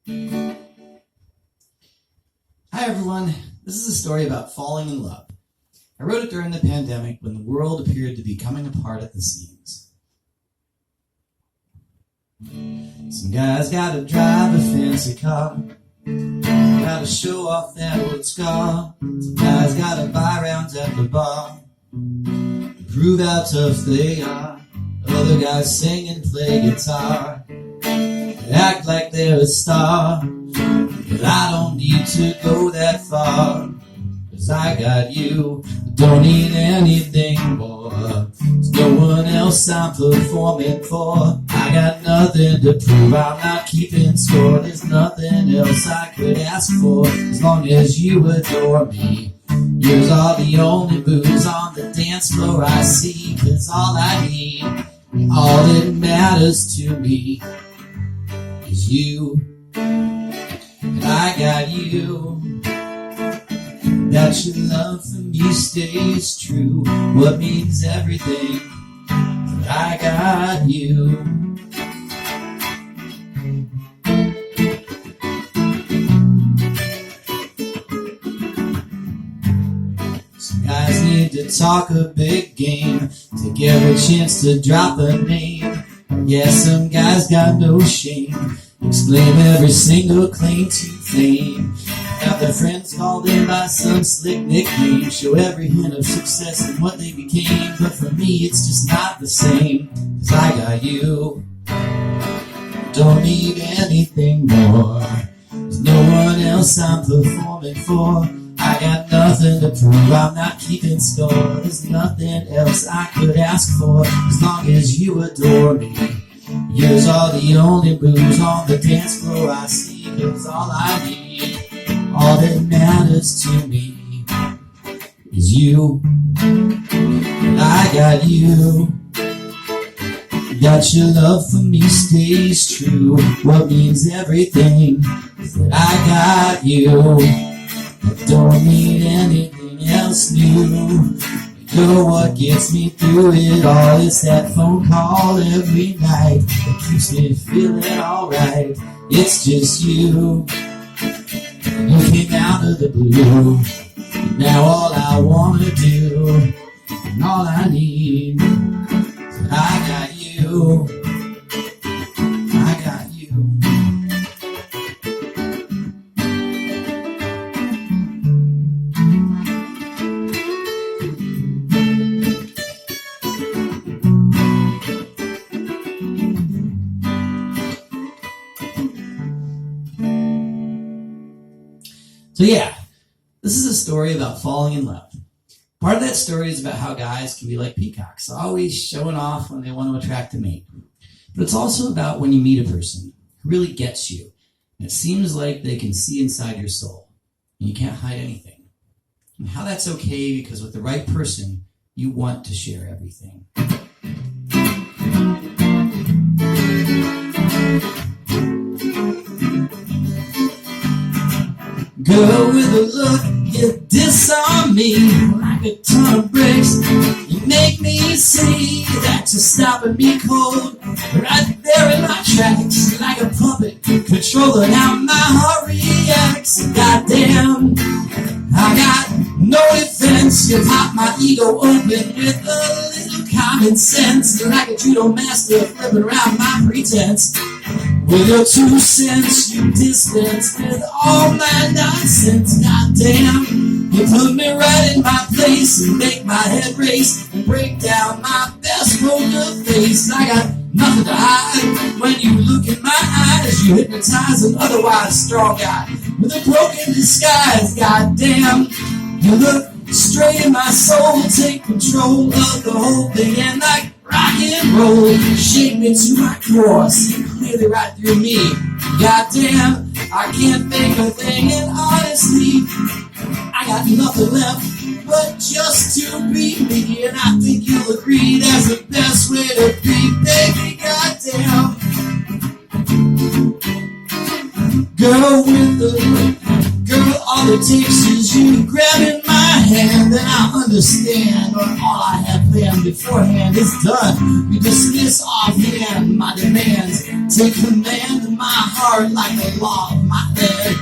Hi everyone, this is a story about falling in love. I wrote it during the pandemic when the world appeared to be coming apart at the seams. Some guys gotta drive a fancy car, gotta show off that old scar. Some guys gotta buy rounds at the bar, prove how tough they are. Other guys sing and play guitar, act like they're a star. But I don't need to go that far, 'cause I got you. Don't need anything more. There's no one else I'm performing for. I got nothing to prove, I'm not keeping score. There's nothing else I could ask for, as long as you adore me. Yours are the only moves on the dance floor I see, 'cause all I need, all that matters to me is you. And I got you. That your love for me stays true, what means everything, that I got you. Some guys need to talk a big game to give a chance to drop a name. Yeah, some guys got no shame, exclaim every single claim to fame. Have their friends called in by some slick nickname, show every hint of success and what they became. But for me it's just not the same, 'cause I got you. Don't need anything more. There's no one else I'm performing for. I got nothing to prove, I'm not keeping score. There's nothing else I could ask for, as long as you adore me. Yours are the only moves on the dance floor I see, 'cause all I need, all that matters to me is you. And I got you. That your love for me stays true, what means everything is that I got you. I don't need anything else new. You're what gets me through it all. It's that phone call every night that keeps me feeling alright. It's just you. You came out of the blue. Now all I wanna do, and all I need, is that I got you. I got you. So yeah, this is a story about falling in love. Part of that story is about how guys can be like peacocks, always showing off when they want to attract a mate. But it's also about when you meet a person who really gets you, and it seems like they can see inside your soul, and you can't hide anything. And how that's okay, because with the right person, you want to share everything. Girl with a look, you disarm me like a ton of bricks. You make me see that you're stopping me cold, right there in my tracks, like a puppet controlling how my heart reacts. Goddamn, I got no defense. You pop my ego open with a little common sense, like a judo master flipping around my pretense. With your 2 cents, you dispense with all my nonsense. Goddamn, you put me right in my place and make my head race and break down my best poker face. I got nothing to hide when you look in my eyes. You hypnotize an otherwise strong guy with a broken disguise. Goddamn, you look straight in my soul, take control of the whole thing, and like rock and roll, shake me to my core, see clearly right through me. Goddamn, I can't think a thing, and honestly, I got nothing left but just to be me. And I think you'll agree that's the best way to be, baby. Goddamn, girl with the girl, all it takes is you grabbing my hand, and I understand what all I had planned beforehand is done. You dismiss offhand my demands, take command of my heart like the law of my head.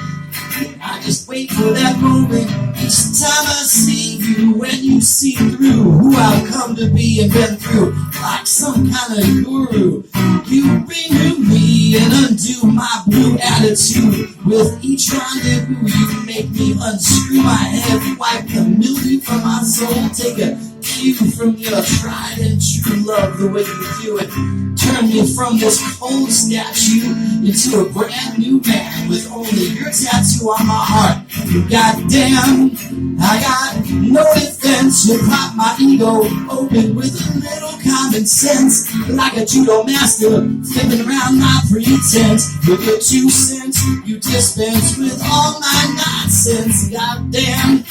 I just wait for that moment each time I see you. When you see through who I've come to be and been through, like some kind of guru, you renew me and undo my blue attitude. With each rendezvous you make me unscrew my head, wipe the mildew from my soul, take a cue from your tried and true love the way you do it. Turn me from this cold statue into a brand new man with only your tattoo on my heart. Goddamn, I got no defense. You pop my ego open with a little common sense, like a judo master flipping around my pretense. With your 2 cents, you dispense with all my nonsense. Goddamn,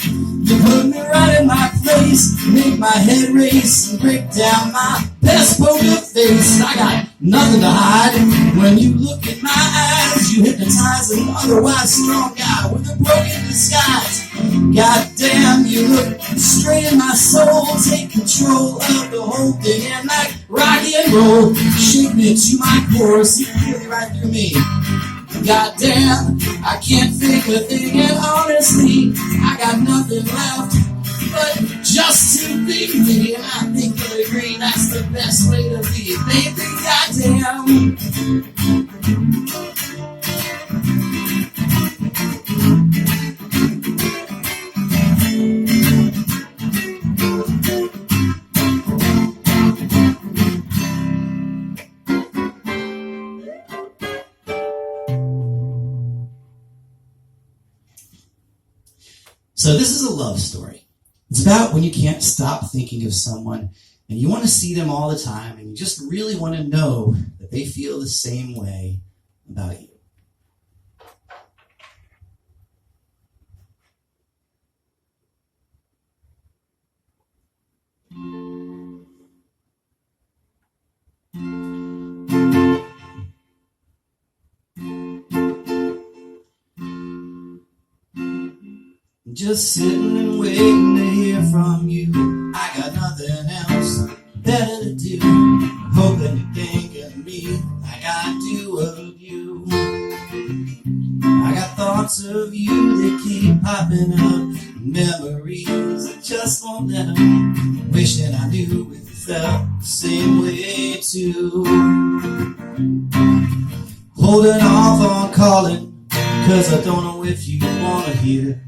you put me right in my place, make my head race and break down my best poker face. I got nothing to hide. When you look in my eyes, you hypnotize an otherwise strong guy with a broken disguise. Goddamn, you look straight in my soul, take control of the whole thing, and like rock and roll, shake me to my core, see clearly right through me. Goddamn, I can't think a thing, and honestly, I got nothing left but just to be me. And I think you'll agree that's the best way to be, baby. Goddamn. So this is a love story. It's about when you can't stop thinking of someone and you want to see them all the time and you just really want to know that they feel the same way about you. Just sitting and waiting to hear from you. I got nothing else better to do. Hoping you think of me like I do of you. I got thoughts of you that keep popping up, memories that just won't let them. Wishing I knew if you felt the same way too. Holding off on calling, 'cause I don't know if you wanna hear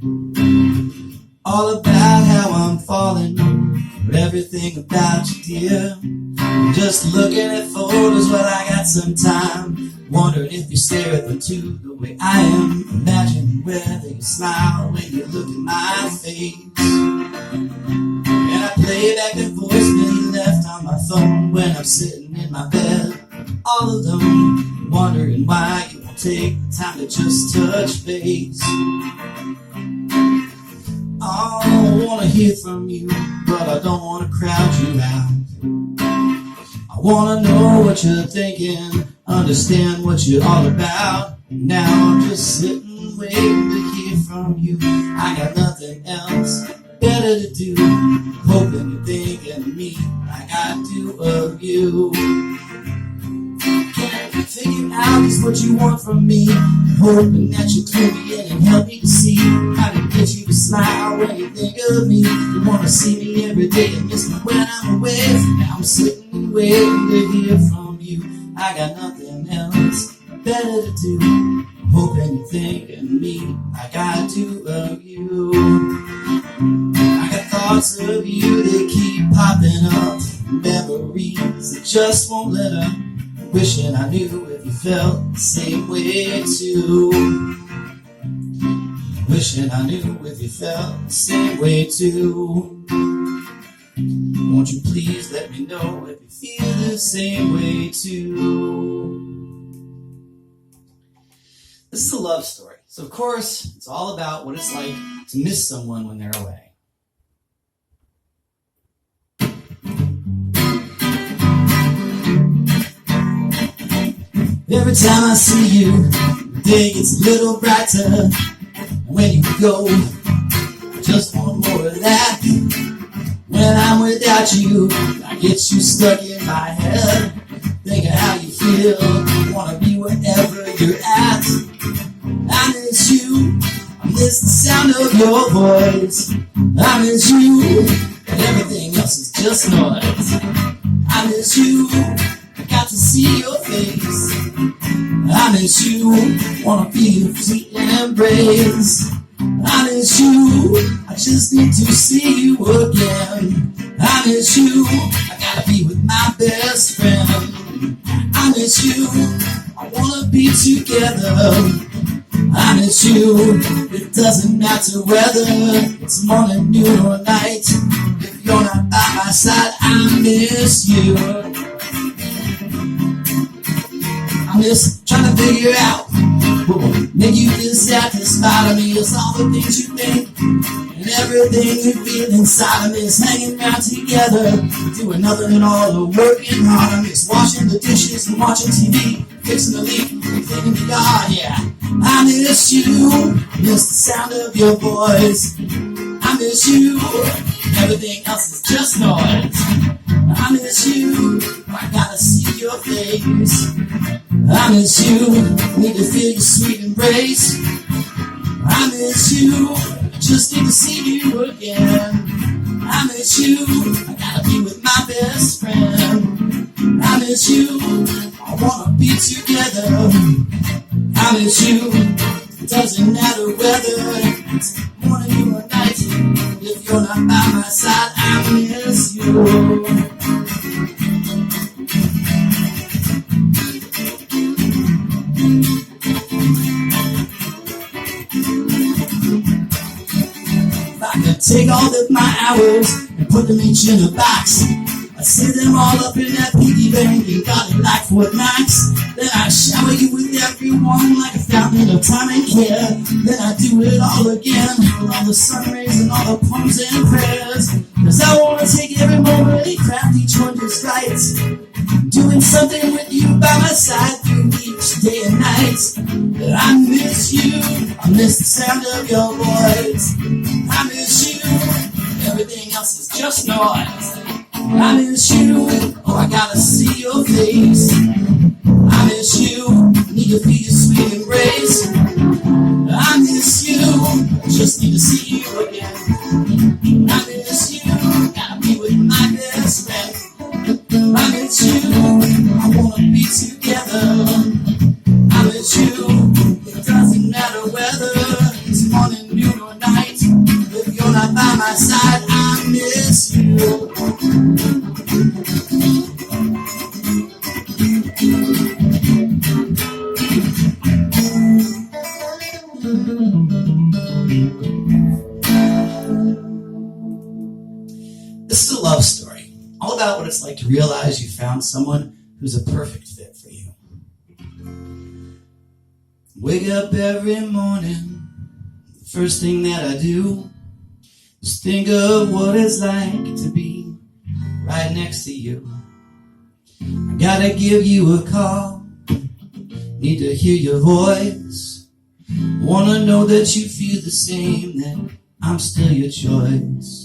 all about how I'm falling for everything about you, dear. I'm just looking at photos while I got some time, wondering if you stare at them too the way I am. Imagining whether you smile when you look in my face. And I play back the voicemail you left on my phone when I'm sitting in my bed all alone, wondering why you won't take the time to just touch base. I wanna hear from you, but I don't wanna crowd you out. I wanna know what you're thinking, understand what you're all about. And now I'm just sitting waiting to hear from you. I got nothing else better to do, hoping you're thinking of me like I do of you. Figure out just what you want from me, hoping that you clue me in and help me to see how to get you to smile when you think of me. You wanna see me every day and miss me when I'm away. Now I'm sitting and waiting to hear from you. I got nothing else better to do, hoping you think of me like I do of you. I got thoughts of you that keep popping up, memories that just won't let up. Wishing I knew if you felt the same way too. Wishing I knew if you felt the same way too. Won't you please let me know if you feel the same way too. This is a love story. So of course, it's all about what it's like to miss someone when they're away. Every time I see you, the day gets a little brighter. When you go, I just want more of that. When I'm without you, I get you stuck in my head. Think of how you feel, wanna be wherever you're at. miss the sound of your voice. I miss you, and everything else is just noise. I miss you, I got to see your face. I miss you, wanna feel your sweet embrace. I miss you, I just need to see you again. I miss you, I gotta be with my best friend. I miss you, I wanna be together. I miss you, it doesn't matter whether it's morning, noon, or night. If you're not by my side, I miss you. I miss trying to figure out what will make you feel satisfied of me. It's all the things you think and everything you feel inside of me. It's hanging out together, doing nothing at all, or working hard. I miss washing the dishes and watching TV, fixing the leak and cleaning the yard, yeah. I miss you, miss the sound of your voice. I miss you, everything else is just noise. I miss you, I gotta see your face. I miss you, need to feel your sweet embrace. I miss you, just need to see you again. I miss you, I gotta be with my best friend. I miss you, I wanna be together. I miss you, it doesn't matter whether it's morning or night. If you're not by my side, I miss you. If I could take all of my hours and put them each in a box, I'd save them all up in that piggy bank and got it like Fort Knox. Then I'd shower you with everyone like a fountain of time and care. Then I'd do it all again with all the sun rays and all the poems and prayers. Cause I wanna take every moment and craft each one just right. Doing something with you by my side through each day and night. But I miss you, I miss the sound of your voice. I miss you, everything else is just noise. I miss you, oh I gotta see your face. I miss you, need to feel your sweet embrace. I miss you, I just need to see you again. I miss you, gotta be with my best friend. I miss you, I wanna be together. I miss you, it doesn't matter whether it's morning, noon, or night. If you're not by my side, I miss you. This is a love story, all about what it's like to realize you found someone who's a perfect fit for you. Wake up every morning, the first thing that I do is think of what it's like to be right next to you. I gotta give you a call, need to hear your voice, wanna know that you feel the same, that I'm still your choice.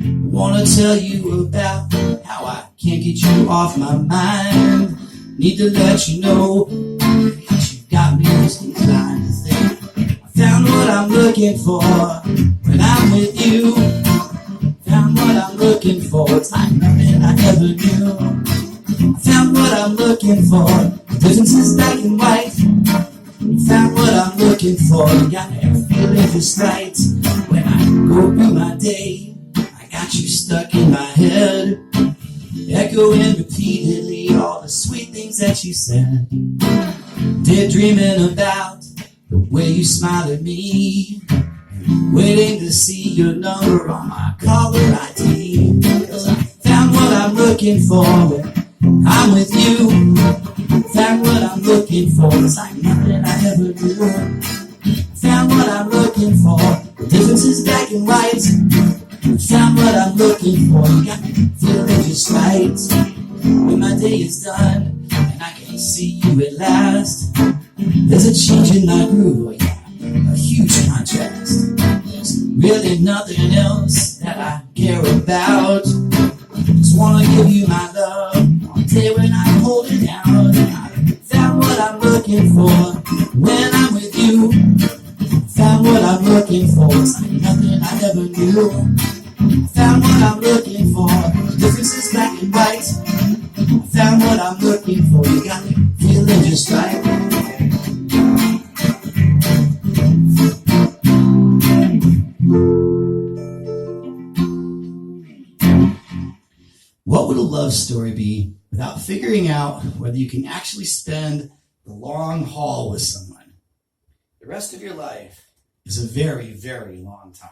Wanna tell you about how I can't get you off my mind. Need to let you know that you've got me just inclined to think I found what I'm looking for when I'm with you. Found what I'm looking for, it's like nothing I ever knew. I found what I'm looking for, the difference is black and white. Found what I'm looking for, you got me feeling just right. When I go through my day, got you stuck in my head, echoing repeatedly all the sweet things that you said. Daydreaming about the way you smile at me, waiting to see your number on my caller ID. 'Cause I found what I'm looking for when I'm with you. Found what I'm looking for, it's like nothing I ever knew. Found what I'm looking for, the difference is black and white. Found what I'm looking for, you got me feeling just right. When my day is done and I can see you at last, there's a change in my groove, oh yeah, a huge contrast. There's really nothing else that I care about. Just wanna give you my love all day when I'm holding out. I found what I'm looking for when I'm with you. Found what I'm looking looking for. It's like nothing I ever knew. I found what I'm looking for. The difference is black and white. I found what I'm looking for. You got me feeling just right. What would a love story be without figuring out whether you can actually spend the long haul with someone? The rest of your life is a very, very long time.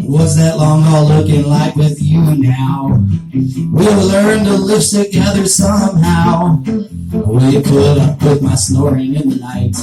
What's that long haul looking like with you now? We'll learn to live together somehow. Will you put up with my snoring in the night?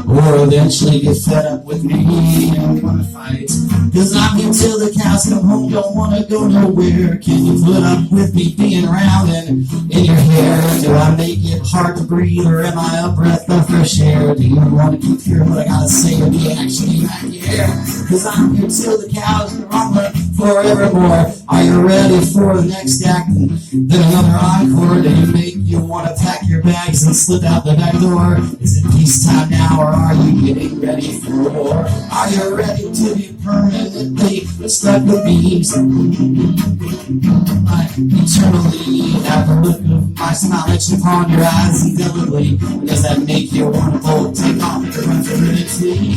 Or eventually get fed up with me and wanna fight? Cause I'm here till the cows come home, don't wanna go nowhere. Can you put up with me being around and in your hair? Do I make it hard to breathe, or am I a breath of fresh air? Do you wanna keep hearing what I gotta say, or do you actually not care? Cause I'm here till the cows are home forevermore. Are you ready for the next act and then another encore? Do you make you wanna pack your bags and slip out the back door? Is it peacetime now, or are you getting ready for war? Are you ready to be permanently stuck with me? Eternally, have the look of my smile etched upon your eyes indelibly. Does that make you want to bolt, take off, and run for eternity?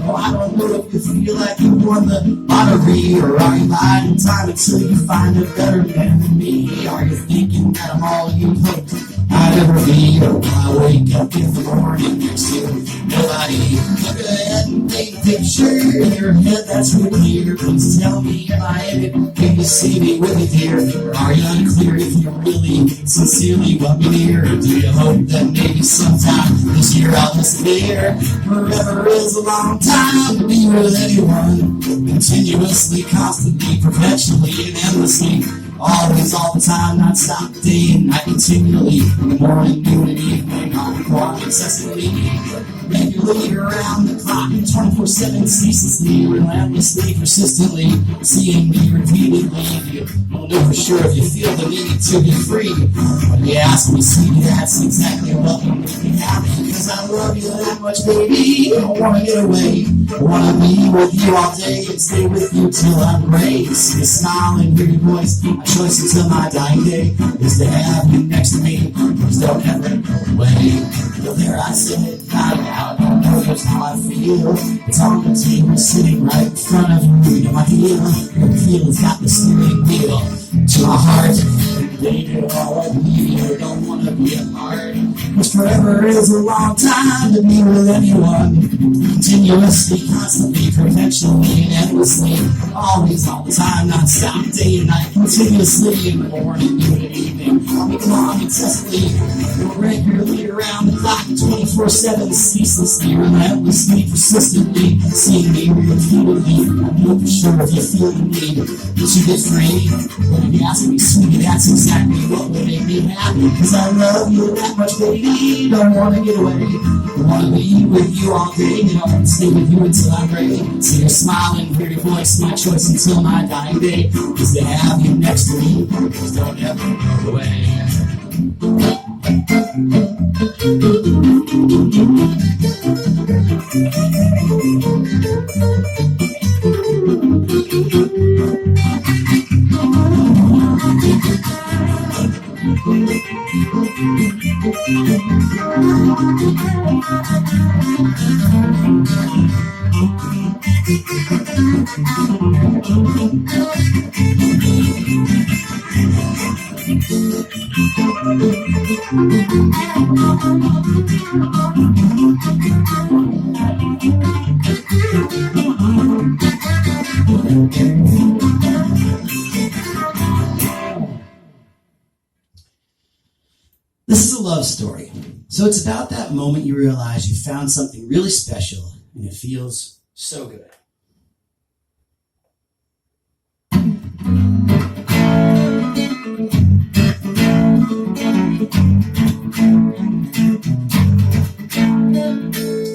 Oh, I don't know if you feel like you won the lottery, or are you biding time until you find a better man than me? Are you thinking that I'm all you hoped I'd ever be? Or will I wake up in the morning next to nobody? Look ahead and paint a picture in your head that's real clear. Please tell me, am I in it? Can you see me with it, dear? Or are you unclear if you really sincerely want me near? Or do you hope that maybe sometime this year I'll disappear? Forever is a long time to be with anyone. Continuously, constantly, perpetually, and endlessly. Always, all the time, not stop, day and night, continually. In the morning, noon, and evening, on the clock, incessantly. Regularly around the clock, 24/7, ceaselessly, relentlessly, persistently. Seeing me repeatedly. You don't know for sure if you feel the need to be free. When you ask me, sweetie, that's exactly what will make me happy. Cause I love you that much, baby. I don't wanna get away. I wanna be with you all day and stay with you till I'm gray. See your smile and hear your voice. My choice until my dying day is to have you next to me. Please don't ever go away. Well, there I sit, not out. I know here's how I feel. It's on the table, sitting right in front of you. You're my heel. Your feeling's got the steering wheel to my heart. And baby, all I need, you don't wanna be apart. Cause forever is a long time to be with anyone. Continuously, constantly, perpetually, and endlessly. Always, all the time, non-stop, day and night. Continuously, in the morning, noon, and evening. Come on, incessantly. We're regularly around the clock, 24/7, ceaselessly, relentlessly, persistently. Seeing me repeatedly. I know for sure if you feel the need that you get free. When you ask me, sweetie, that's exactly what would make me happy. Cause I love you that much, baby. Don't wanna get away. I wanna be with you all day. You know, stay with you until I'm ready. See your smile and hear your voice. My choice until my dying day is to have you next to me. Please don't ever go away. This is a love story. So it's about that moment you realize you found something really special and it feels so good.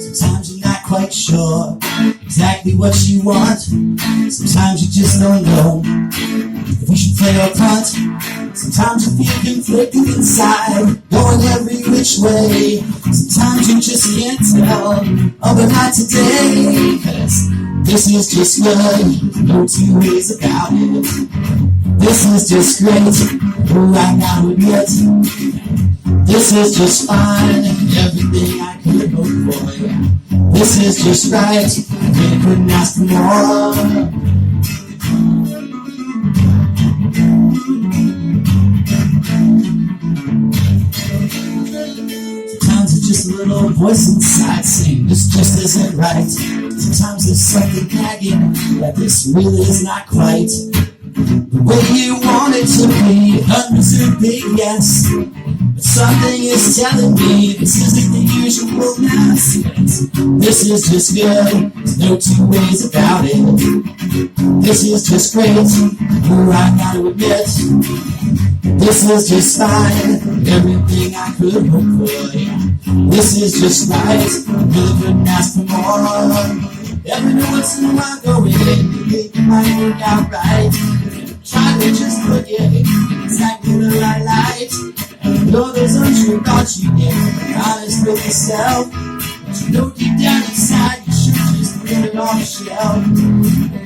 Sometimes you're not quite sure exactly what you want. Sometimes you just don't know if you should play or punt. Sometimes you feel conflicted inside, going every which way. Sometimes you just can't tell overnight today. 'Cause this is just good, no two ways about it. This is just great, oh I gotta admit. This is just fine, everything I could hope for. This is just right, I really couldn't ask for more. Sometimes it's just a little voice inside saying this just isn't right. Sometimes there's something nagging that this really is not quite the way you want it to be. Others are big yes, but something is telling me this isn't the usual mess. This is just good, there's no two ways about it. This is just great, oh I gotta admit. This is just fine, everything I could hope for. This is just right, really couldn't ask for more. Every once in a while going in, you think it might work out right. Try to just look at it, exactly the right light. And know those untrue thoughts you get, honest with yourself. But you know deep down inside, you should just put it on the shelf.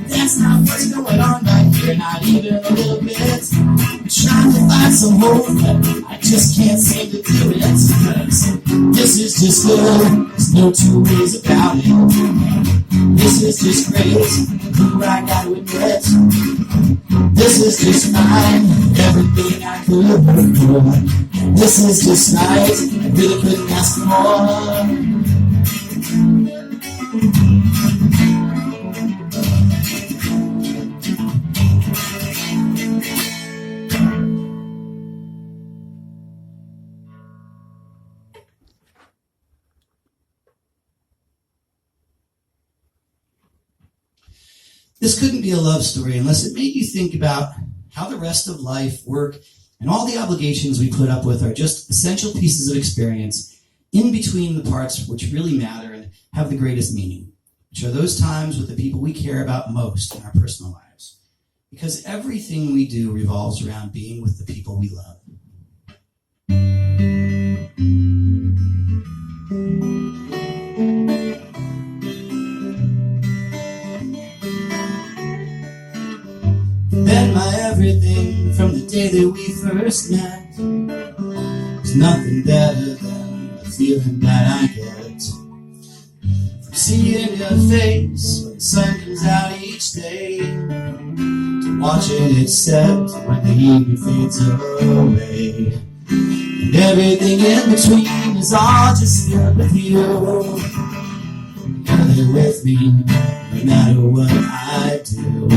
That's not what's going on right here, not even a little bit. I'm trying to find some hope, but I just can't seem to do it. 'Cause this is just good, there's no two ways about it. This is just great, ooh, I gotta admit. This is just fine, everything I could hope for. This is just right, I really couldn't ask for more. This couldn't be a love story unless it made you think about how the rest of life, work, and all the obligations we put up with are just essential pieces of experience in between the parts which really matter and have the greatest meaning, which are those times with the people we care about most in our personal lives. Because everything we do revolves around being with the people we love. Been my everything from the day that we first met. There's nothing better than the feeling that I get from seeing your face when the sun comes out each day, to watching it set when the evening fades away. And everything in between is all just filled with you. You're there with me no matter what I do.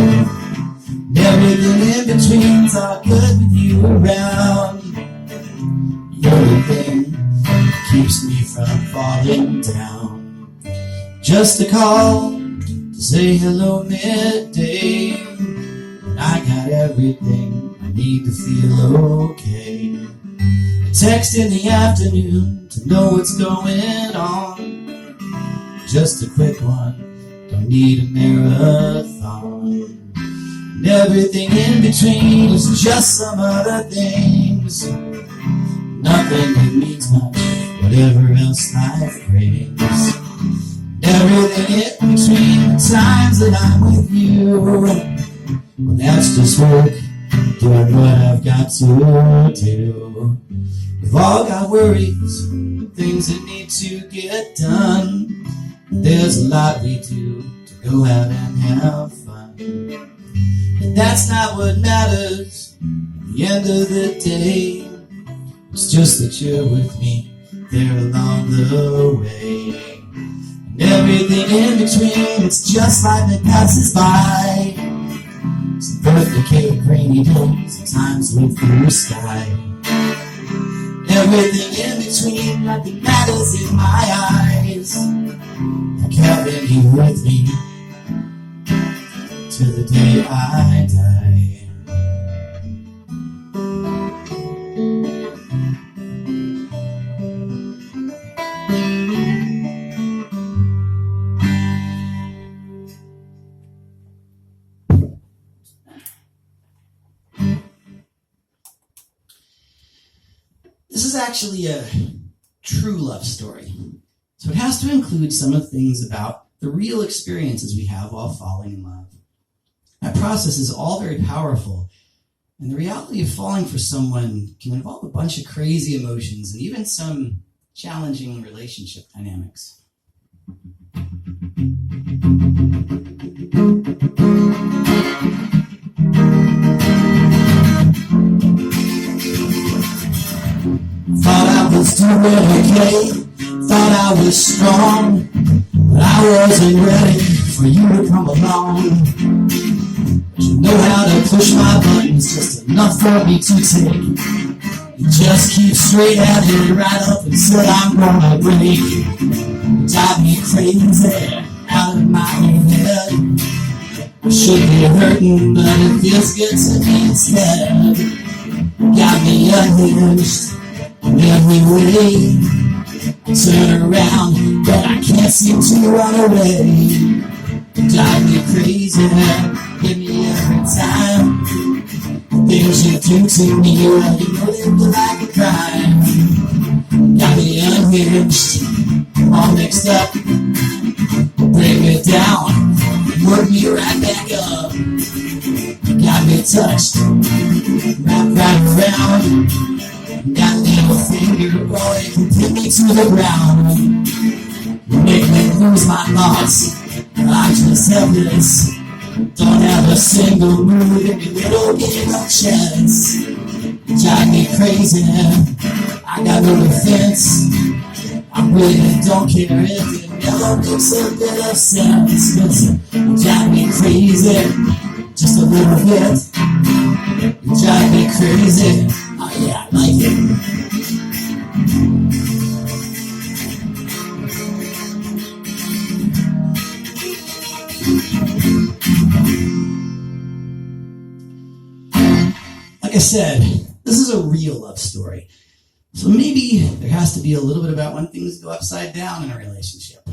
Everything in between's all good with you around. You're the thing that keeps me from falling down. Just a call to say hello midday, and I got everything I need to feel okay. A text in the afternoon to know what's going on. Just a quick one, don't need a marathon. And everything in between is just some other things. Nothing that means much, whatever else life brings. And everything in between the times that I'm with you, well that's just work, doing what I've got to do. We've all got worries, things that need to get done. There's a lot we do to go out and have fun. And that's not what matters at the end of the day. It's just that you're with me there along the way. And everything in between, it's just life that passes by. Some birthday cake, rainy days, and times with blue sky. Everything in between, nothing matters in my eyes. Like having you with me till the day I die. actually a true love story. So it has to include some of the things about the real experiences we have while falling in love. That process is all very powerful, and the reality of falling for someone can involve a bunch of crazy emotions and even some challenging relationship dynamics. Thought I was doing okay, thought I was strong, but I wasn't ready for you to come along. But you know how to push my buttons just enough for me to take. You just keep straight at it right up until I'm gonna break. You drive me crazy out of my own head. I should be hurting, but it feels good to me instead. Got me unhinged in every way. I turn around, but I can't seem to run away. Drive me crazy, hit me every time. Things you do to me, well, you know they feel like a crime. Got me unhinged, all mixed up. Break me down, work me right back up. Got me touched, wrapped right around. Got a little finger, boy, you can put me to the ground. You make me lose my thoughts, I'm just helpless. Don't have a single move in your little game of chess. Drive me crazy, I got no defense. I really don't care if it never makes a bit of sense. Cause you drive me crazy, just a little bit. You drive me crazy, oh yeah, I like it. Like I said, this is a real love story. So maybe there has to be a little bit about when things go upside down in a relationship.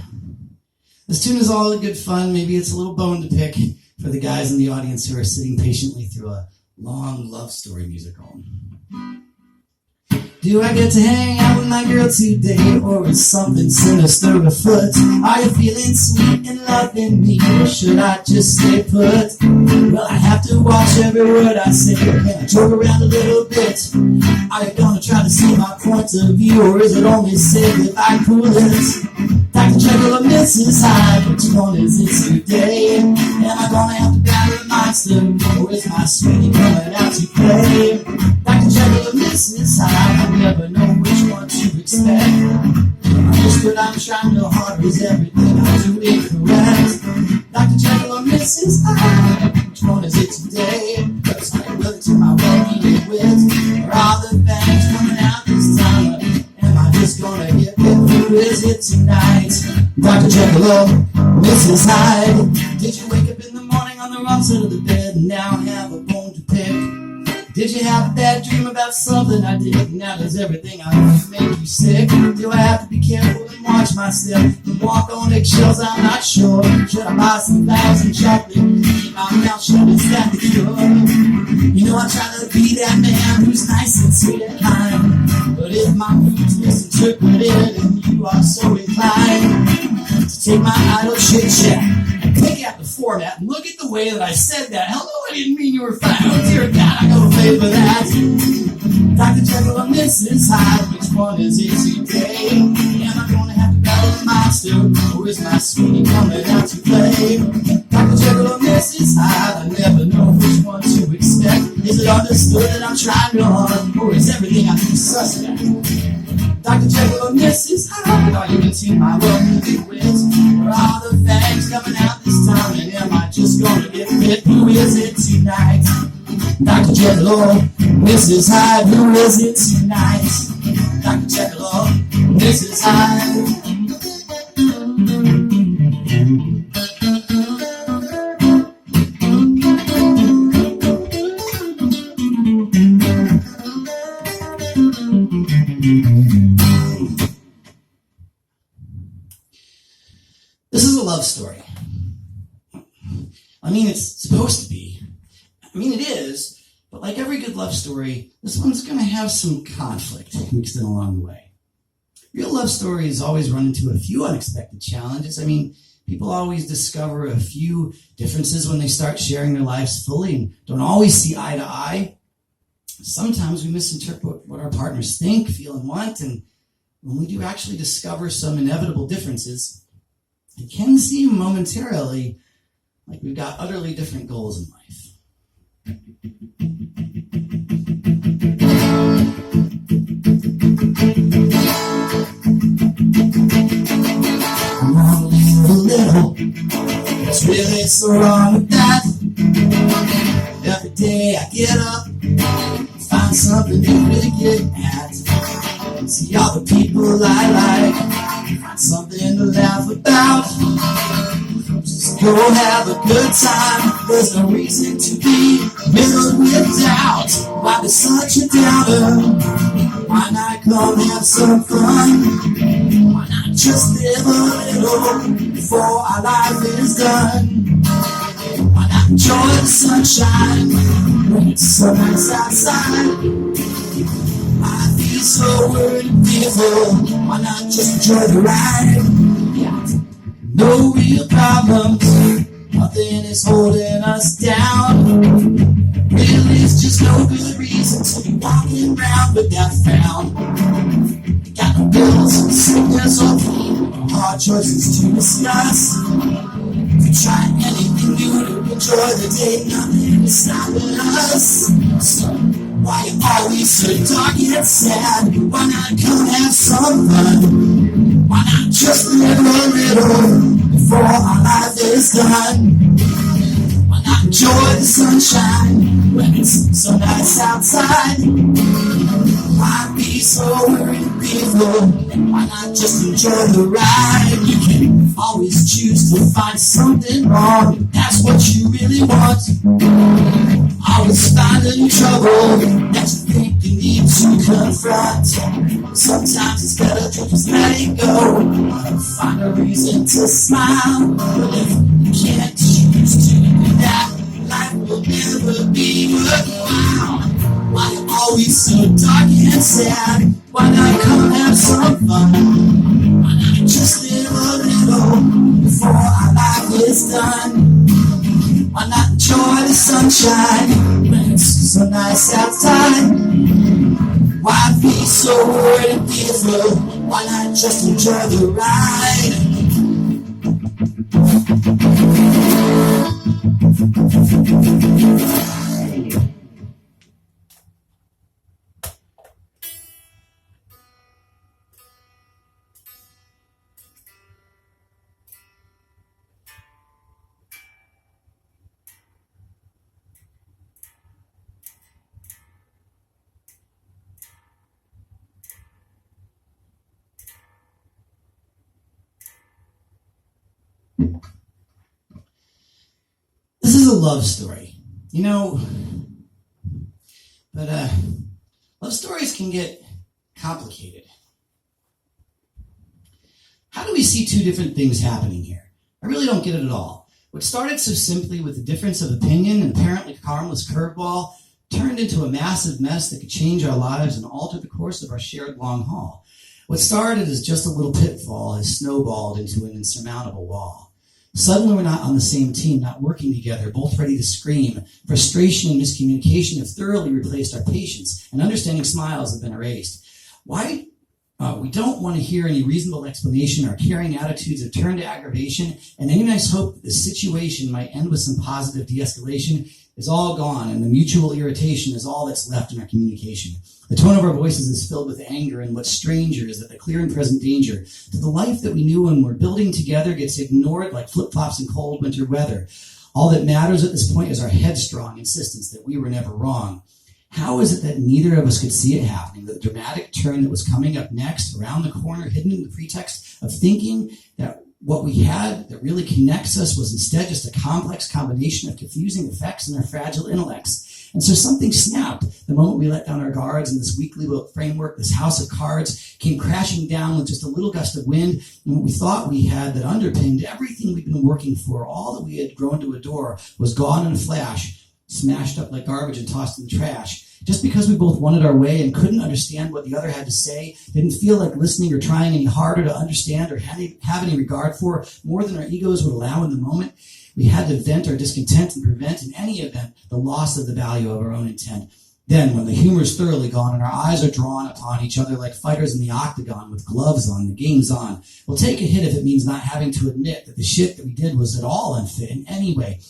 This tune is all good fun. Maybe it's a little bone to pick for the guys in the audience who are sitting patiently through a long love story musical. Do I get to hang out with my girl today, or is something sinister afoot? Are you feeling sweet and loving me, or should I just stay put? Well, I have to watch every word I say, and I joke around a little bit. Are you gonna try to see my point of view, or is it only safe if I cool it? Dr. Jekyll or Mrs. Hyde, which one is it today? Am I gonna have to battle a monster, or is my sweetie coming out to play? Dr. Jekyll or Mrs. Hyde, I never know which one to expect. I wish that I'm trying no harder, is everything I do incorrect? Dr. Jekyll or Mrs. Hyde, which one is it today? Cause I look to my well-being wit, or all the bangs coming out this time? Am I just gonna get bit? Who is it tonight? Dr. Jekyll or Mrs. Hyde, did you wake up in the morning on the wrong side of the bed and now have a bone to pick? Did you have a bad dream about something I did? Now does everything I do make you sick? Do I have to be careful and watch my step and walk on eggshells? I'm not sure. Should I buy some flowers and chocolate? Keep my mouth shut, is that the cure? You know I try to be that man who's nice and sweet and kind, but if my mood's misinterpreted and you are so inclined to take my idle chit-chat and pick out the format and look at the way that I said that. Hello, I didn't mean you were fat. Oh dear God, I gotta pay for that. Dr. Jekyll or Mrs. Hyde, which one is it today? Am I gonna have to battle the monster, or is my sweetie coming out to play? Dr. Jekyll or Mrs. Hyde, I never know which one to expect. Is it understood that I'm trying to harm, or is everything I do suspect? Dr. Jekyll or Mrs. Hyde, are you into my well-moving wit? Or are the fangs coming out this time, and am I just gonna get bit? Who is it tonight? Dr. Jekyll or Mrs. Hyde, who is it tonight? Dr. Jekyll or Mrs. Hyde. This is a love story. I mean, it's supposed to be. I mean, it is, But like every good love story, this one's going to have some conflict mixed in along the way. Real love stories always run into a few unexpected challenges. I mean, people always discover a few differences when they start sharing their lives fully and don't always see eye to eye. Sometimes we misinterpret what our partners think, feel, and want, and when we do actually discover some inevitable differences, it can seem momentarily like we've got utterly different goals in life. I'm on a little. What's really so wrong with that? Every day I get up, find something new to get at. See all the people I like, find something to laugh about. Just go have a good time. There's no reason to be riddled with doubt. Why be such a doubter? Why not come have some fun? Why not just live a little before our life is done? Why not enjoy the sunshine when it's so nice outside? I feel so worried and fearful. Why not just enjoy the ride? No real problems, nothing is holding us down. Really, it's just no good reason to be walking around with that frown. Got no bills, sickness or pain, hard choices to discuss. To try anything new to enjoy the day, nothing is stopping us. So why you always so dark and sad? Why not come have some fun? Why not just live a little before our life is done? Why not enjoy the sunshine when it's so nice outside? Why be so worried and fearful? Why not just enjoy the ride? You can always choose to find something wrong. That's what you really want. Always finding trouble that you think you need to confront. Sometimes it's better to just let it go. Find a reason to smile. But if you can't choose to do that, life will never be worthwhile. Why you always so dark and sad? Why not come have some fun? Why not just live a little before our life is done? Why not enjoy the sunshine when it's so nice outside? Why be so worried and fearful? Why not just enjoy the ride? This is a love story, but love stories can get complicated. How do we see two different things happening here? I really don't get it at all. What started so simply with a difference of opinion and apparently harmless curveball turned into a massive mess that could change our lives and alter the course of our shared long haul. What started as just a little pitfall has snowballed into an insurmountable wall. Suddenly we're not on the same team, not working together, both ready to scream. Frustration and miscommunication have thoroughly replaced our patience, and understanding smiles have been erased. Why? We don't want to hear any reasonable explanation. Our caring attitudes have turned to aggravation, and any nice hope that this situation might end with some positive de-escalation is all gone, and the mutual irritation is all that's left in our communication. The tone of our voices is filled with anger, and what's stranger is that the clear and present danger to the life that we knew when we're building together gets ignored like flip-flops in cold winter weather. All that matters at this point is our headstrong insistence that we were never wrong. How is it that neither of us could see it happening, the dramatic turn that was coming up next, around the corner, hidden in the pretext of thinking that what we had that really connects us was instead just a complex combination of confusing effects in our fragile intellects? And so something snapped the moment we let down our guards, and this weakly built framework, this house of cards, came crashing down with just a little gust of wind, and what we thought we had that underpinned everything we'd been working for, all that we had grown to adore, was gone in a flash. smashed up like garbage and tossed in the trash. Just because we both wanted our way and couldn't understand what the other had to say, didn't feel like listening or trying any harder to understand or have any regard for, more than our egos would allow in the moment, we had to vent our discontent and prevent, in any event, the loss of the value of our own intent. Then, when the humor's thoroughly gone and our eyes are drawn upon each other like fighters in the octagon with gloves on, the game's on. We'll take a hit if it means not having to admit that the shit that we did was at all unfit in any way,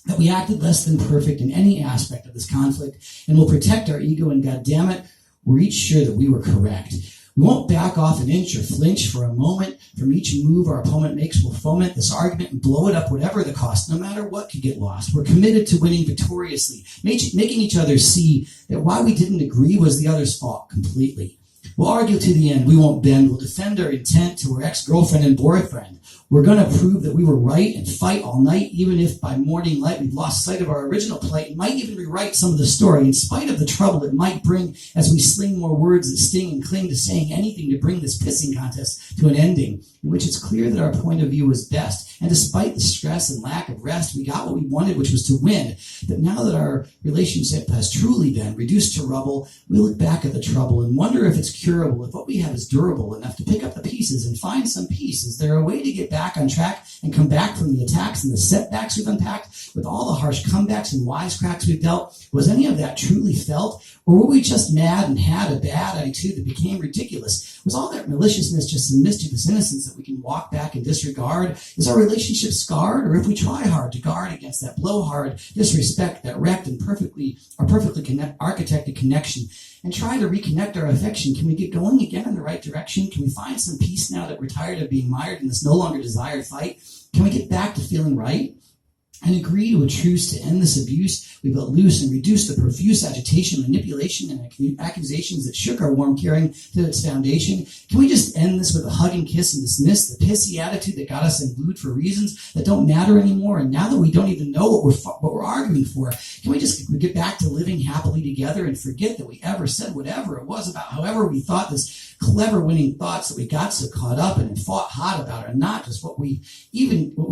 that we acted less than perfect in any aspect of this conflict, and we'll protect our ego, and goddammit, we're each sure that we were correct. We won't back off an inch or flinch for a moment from each move our opponent makes. We'll foment this argument and blow it up whatever the cost, no matter what could get lost. We're committed to winning victoriously, making each other see that why we didn't agree was the other's fault completely. We'll argue to the end. We won't bend. We'll defend our intent to our ex-girlfriend and boyfriend. We're going to prove that we were right and fight all night, even if by morning light we've lost sight of our original plight, and might even rewrite some of the story in spite of the trouble it might bring as we sling more words that sting and cling to saying anything to bring this pissing contest to an ending, in which it's clear that our point of view was best. And despite the stress and lack of rest, we got what we wanted, which was to win. But now that our relationship has truly been reduced to rubble, we look back at the trouble and wonder if it's curable, if what we have is durable enough to pick up the pieces and find some peace. Is there a way to get back on track and come back from the attacks and the setbacks we've unpacked, with all the harsh comebacks and wisecracks we've dealt? Was any of that truly felt? Or were we just mad and had a bad attitude that became ridiculous? Was all that maliciousness just some mischievous innocence that we can walk back and disregard? Is our relationship scarred? Or if we try hard to guard against that blowhard disrespect that wrecked and perfectly architected connection, and try to reconnect our affection, can we get going again in the right direction? Can we find some peace now that we're tired of being mired in this no longer desired fight? Can we get back to feeling right? And agree to a truce to end this abuse we let loose and reduce the profuse agitation, manipulation, and accusations that shook our warm caring to its foundation? Can we just end this with a hug and kiss and dismiss the pissy attitude that got us unglued for reasons that don't matter anymore? And now that we don't even know what we're arguing for, can we just get back to living happily together and forget that we ever said whatever it was about however we thought this clever winning thoughts that we got so caught up in and fought hot about are not just what we've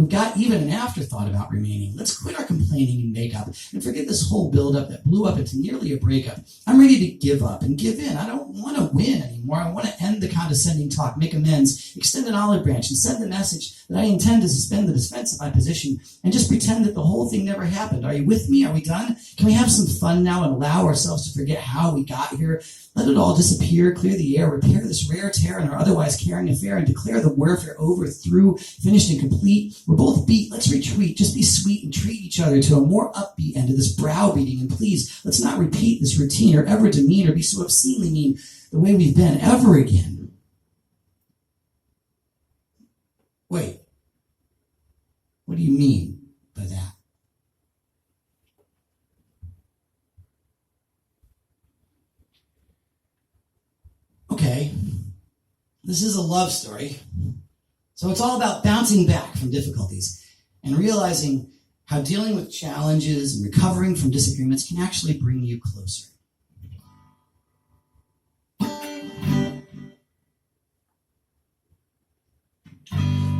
got even an afterthought about remaining. Let's quit our complaining and make up and forget this whole build-up that blew up into nearly a breakup. I'm ready to give up and give in. I don't want to win anymore. I want to end the condescending talk, make amends, extend an olive branch, and send the message that I intend to suspend the defense of my position and just pretend that the whole thing never happened. Are you with me? Are we done? Can we have some fun now and allow ourselves to forget how we got here? Let it all disappear, clear the air, repair this rare tear in our otherwise caring affair, and declare the warfare over, through, finished, and complete. We're both beat. Let's retreat. Just be sweet and treat each other to a more upbeat end of this browbeating. And please, let's not repeat this routine or ever demean or be so obscenely mean the way we've been ever again. Wait. What do you mean by that? Okay, this is a love story. So it's all about bouncing back from difficulties and realizing how dealing with challenges and recovering from disagreements can actually bring you closer.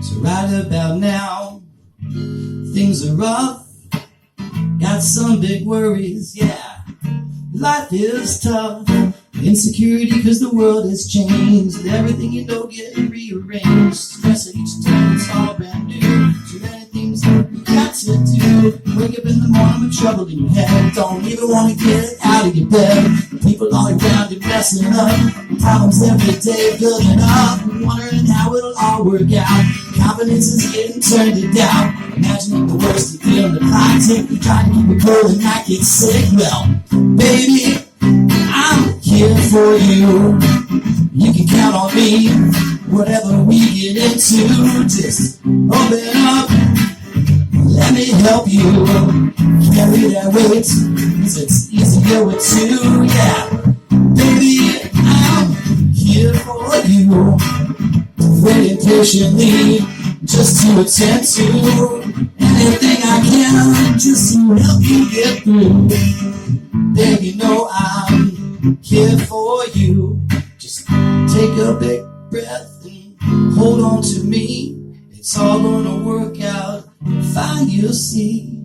So right about now, things are rough, got some big worries, yeah. Life is tough. Insecurity cause the world has changed, and everything you know getting rearranged. Stress at each turn, it's all brand new. Too many things you got to do. Wake up in the morning with trouble in your head. Don't even want to get out of your bed. People all around you messing up. Problems every day building up. Wondering how it'll all work out. Confidence is getting turned to doubt. Imagining the worst and feeling the clock tick. Trying to keep it cool and not get sick. Well, baby, I'm here for you. You can count on me. Whatever we get into, just open up. Let me help you carry that weight, 'cause it's easier with two. Yeah, baby, I'm here for you. Waiting patiently just to attend to anything I can, just to help you get through. Baby, you know I'm here for you. Just take a big breath and hold on to me. It's all gonna work out fine, you'll see.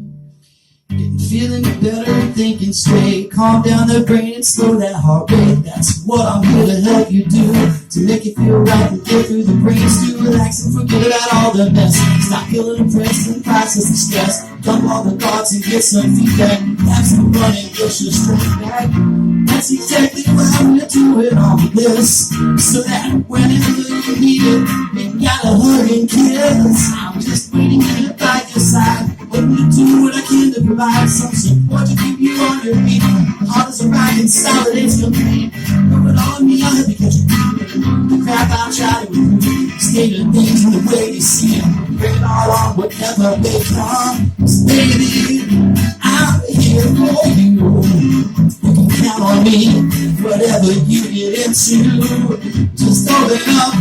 Getting feeling better and thinking straight. Calm down the brain and slow that heart rate. That's what I'm here to help you do, to make you feel right and get through the brains, to relax and forget about all the mess. Stop feeling depressed and process the stress. Dump all the thoughts and get some feedback. Have some fun and get your strength back. That's exactly why we're doing all this, so that whenever you need it, you got a hug and kiss. I'm just waiting here by your side, hoping to do what I can to provide some support to keep you on your feet. Heart is a rock and solid, it's complete. Put it all on me, I'll help you catch it. The crap I'll try to state the things in the way you see them. Bring it all on, whatever may come. So baby, I'm here for you. You can count on me, whatever you get into. Just open up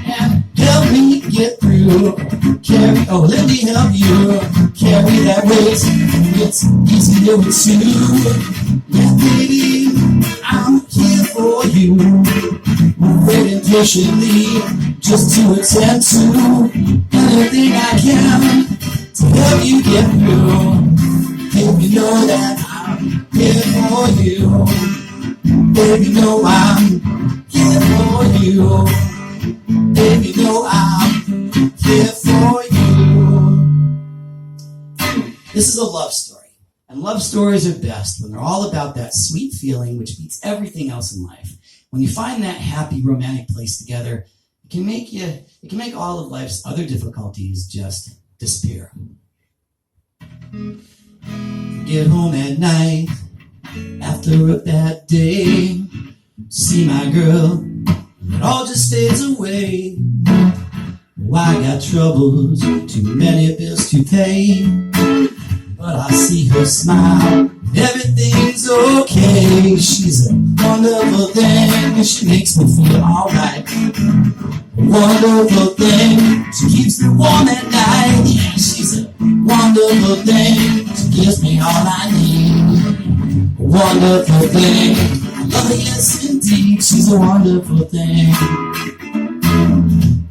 and help me get through. Let me help you carry that weight. It's easy to do it too. Yeah, baby, I'm here for you. Waiting patiently just to attend to anything I can to help you get through. Baby, know that I'm here for you. Baby, know I'm here for you. Baby, know I'm here for you. This is a love story. And love stories are best when they're all about that sweet feeling which beats everything else in life. When you find that happy romantic place together, it can make all of life's other difficulties just disappear. Get home at night after a bad day, see my girl, it all just fades away. Oh, I got troubles, too many bills to pay, but I see her smile, everything's okay. She's a wonderful thing, and she makes me feel alright. A wonderful thing, she keeps me warm at night. Yeah, she's a wonderful thing, she gives me all I need. A wonderful thing, I love her, yes indeed, she's a wonderful thing.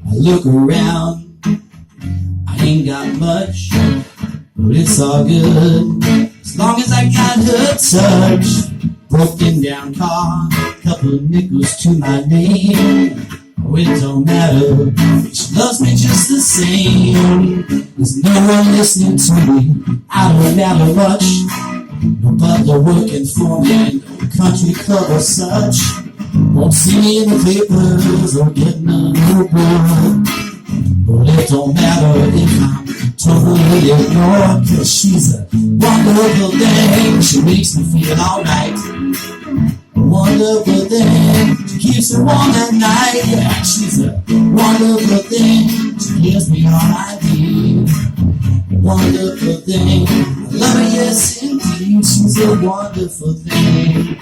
I look around, I ain't got much, but it's all good, as long as I got her touch. Broken down car, couple of nickels to my name. Oh, it don't matter, she loves me just the same. There's no one listening to me, I don't matter much. No butler working for me, no country club or such. Won't see me in the papers or getting a new book. But it don't matter if I'm totally ignored, cause she's a wonderful thing, she makes me feel alright. A wonderful thing, she keeps me warm at night. Yeah, she's a wonderful thing, she gives me all I need. A wonderful thing, I love her, yes indeed, she's a wonderful thing.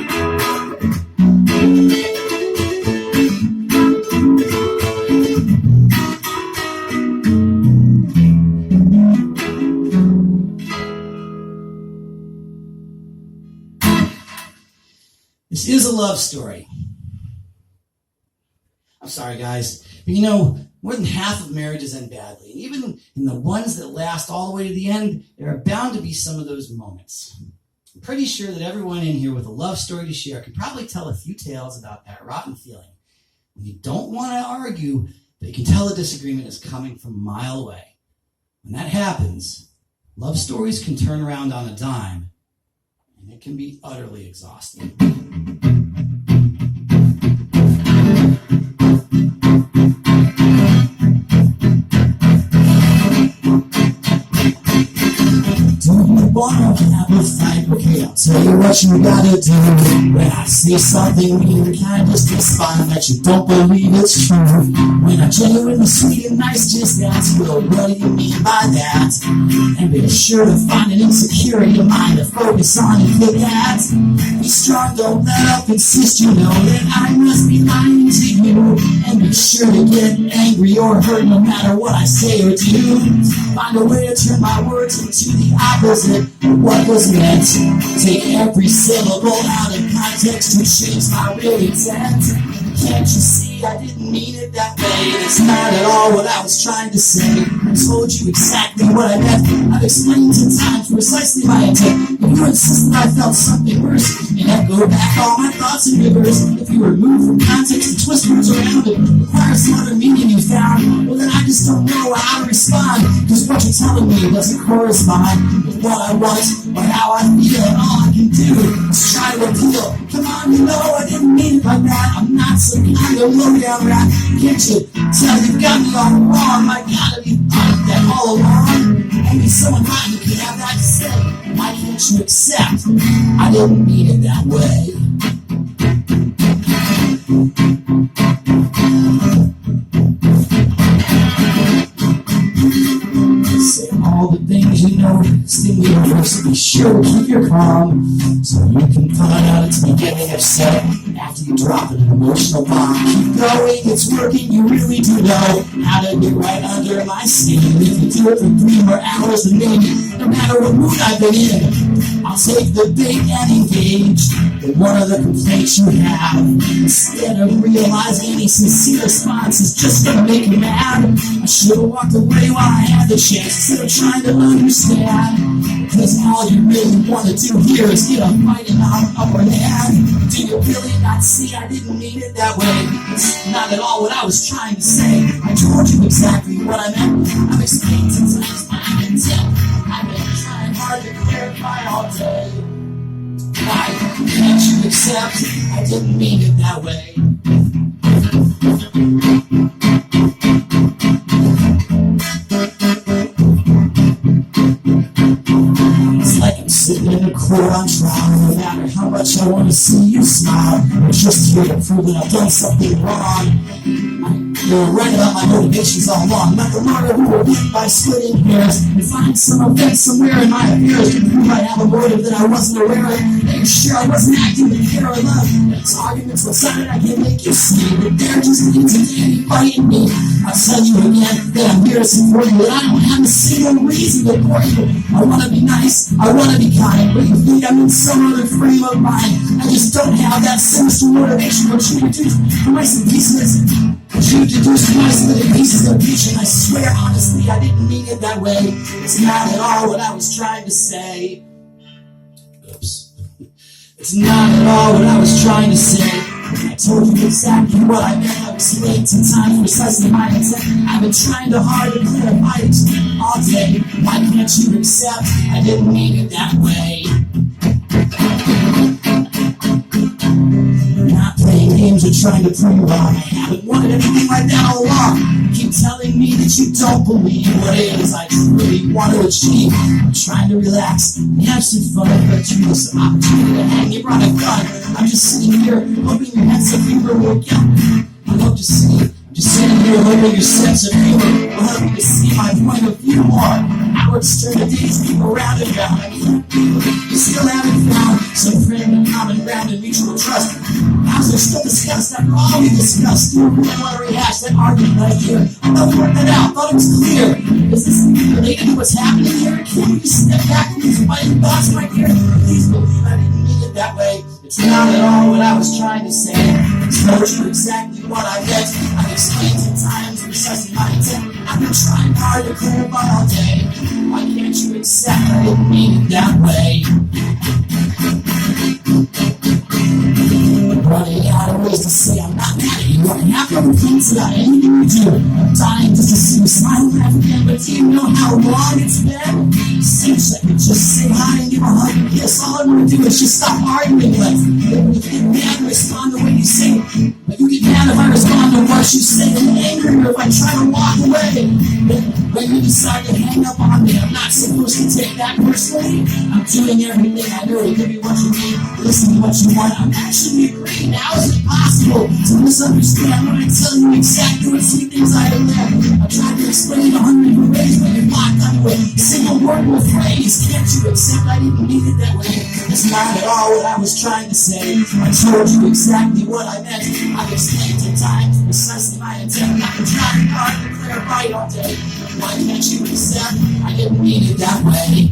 This is a love story. I'm sorry, guys, but you know, more than half of marriages end badly. And even in the ones that last all the way to the end, there are bound to be some of those moments. I'm pretty sure that everyone in here with a love story to share can probably tell a few tales about that rotten feeling when you don't want to argue, but you can tell a disagreement is coming from a mile away. When that happens, love stories can turn around on a dime, and it can be utterly exhausting. Wanna have a fight? Okay, I'll tell you what you gotta do. When I say something weird, kinda just respond that you don't believe it's true. When I'm genuinely sweet and nice, just ask, well, what do you mean by that? And be sure to find an insecurity of mine to focus on and pick at. Be strong, don't let up, insist you know that I must be lying to you. And be sure to get angry or hurt no matter what I say or do. Find a way to turn my words into the opposite of what was meant. Take every syllable out of context to change my real intent. can't you see I didn't mean it that way? That's not at all what I was trying to say. I told you exactly what I meant. I've explained 10 times precisely my intent. If you insist that I felt something worse, and echo back all my thoughts in reverse. If you remove from context and twist words around it, require some other meaning you found, well then I just don't know how to respond. Cause what you're telling me doesn't correspond with what I want or how I feel. And all I can do is try to appeal. Come on, you know I didn't mean it like that. I'm not some kind of low-down rat. Can't you tell you got me all wrong? My God, have you thought of that all along? Only someone like you can have that to say. Why can't you accept I didn't mean it that way? Say all the things you know, sting the universe. Be sure to keep your calm, so you can find out it's me getting upset after you drop an emotional bomb. Keep going, it's working, you really do know how to get right under my skin. If you do it for 3 more hours than me, no matter what mood I've been in, I'll take the bait and engage in one of the complaints you have. Instead of realizing any sincere response is just gonna make you mad, I should've walked away while I had the chance instead of trying to understand. Because all you really want to do here is get a fighting on upper hand. Do you really not see I didn't mean it that way? It's not at all what I was trying to say. I told you exactly what I meant. I've explained 10 times my intent. I've been trying hard to clarify all day. Why can't you accept I didn't mean it that way? It's like I'm sitting in a court on trial. No matter how much I want to see you smile, I'm just here to prove that I've done something wrong. You're right about my motivations all along. Not the murder who will win by splitting hairs and find some offense somewhere in my affairs to prove I have a motive that I wasn't aware of. Make sure I wasn't acting with care or love. It's arguments with something I can make you see, but they're just leads into anybody in me. I'll tell you again that I'm here to support you, and I don't have a single reason to court you. I want to be nice, I want to be kind, but you think I'm in some other frame of mind. I just don't have that sinister motivation which you reduce from my simplicity. You deduced my split pieces of peach, and I swear honestly I didn't mean it that way. It's not at all what I was trying to say. Oops. It's not at all what I was trying to say. I told you exactly what I meant. I've explained 10 times precisely my intent. I've been trying to hard to clarify it all day. Why can't you accept I didn't mean it that way? Not playing games or trying to prove wrong. I haven't wanted anything like that all along. You keep telling me that you don't believe what it is I truly want to achieve. I'm trying to relax and have some fun, but you have some opportunity to hang. You brought a gun. I'm just sitting here hoping your sense of humor will get me. I love to see. I'm just sitting here hoping your sense of humor will help me to see my point of view more. Hours turn to days, people round and round. I mean, you still haven't found some friend and common ground and mutual trust. How's there still discussed after all we discussed? You really want to rehash that argument right here. I thought we worked that out. Thought it was clear. Is this related to what's happening here? Can we step back from these fighting thoughts right here? Please believe I didn't mean it that way. It's not at all what I was trying to say. I told you exactly what I meant. I've explained 10 times precisely my intent. I've been trying hard to clarify all day. Why can't you accept I didn't mean it that way? Running out of ways to say I'm not mad at you. I have other things that I ain't gonna do. I'm dying just to see you smile and laugh again, but do you know how long it's been? Seems like I could just say hi and give a hug and kiss. All I want to do is just stop arguing. Let's you get mad and respond the way you say it. But you get mad if I respond to what you say, and angry if I try to walk away. When you decide to hang up on me, I'm not supposed to take that personally. I'm doing everything I know to give you what you need, listen to what you want. I'm actually agreeing. How is it possible to misunderstand when I tell you exactly what sweet things I have left? I've tried to explain 100 ways, but you're locked onto a single word or phrase. Can't you accept I didn't mean it that way? It's not at all what I was trying to say. I told you exactly what I meant. I've explained 10 times precisely my intent. I've been trying hard to clarify it all day. Why can't you accept I didn't mean it that way?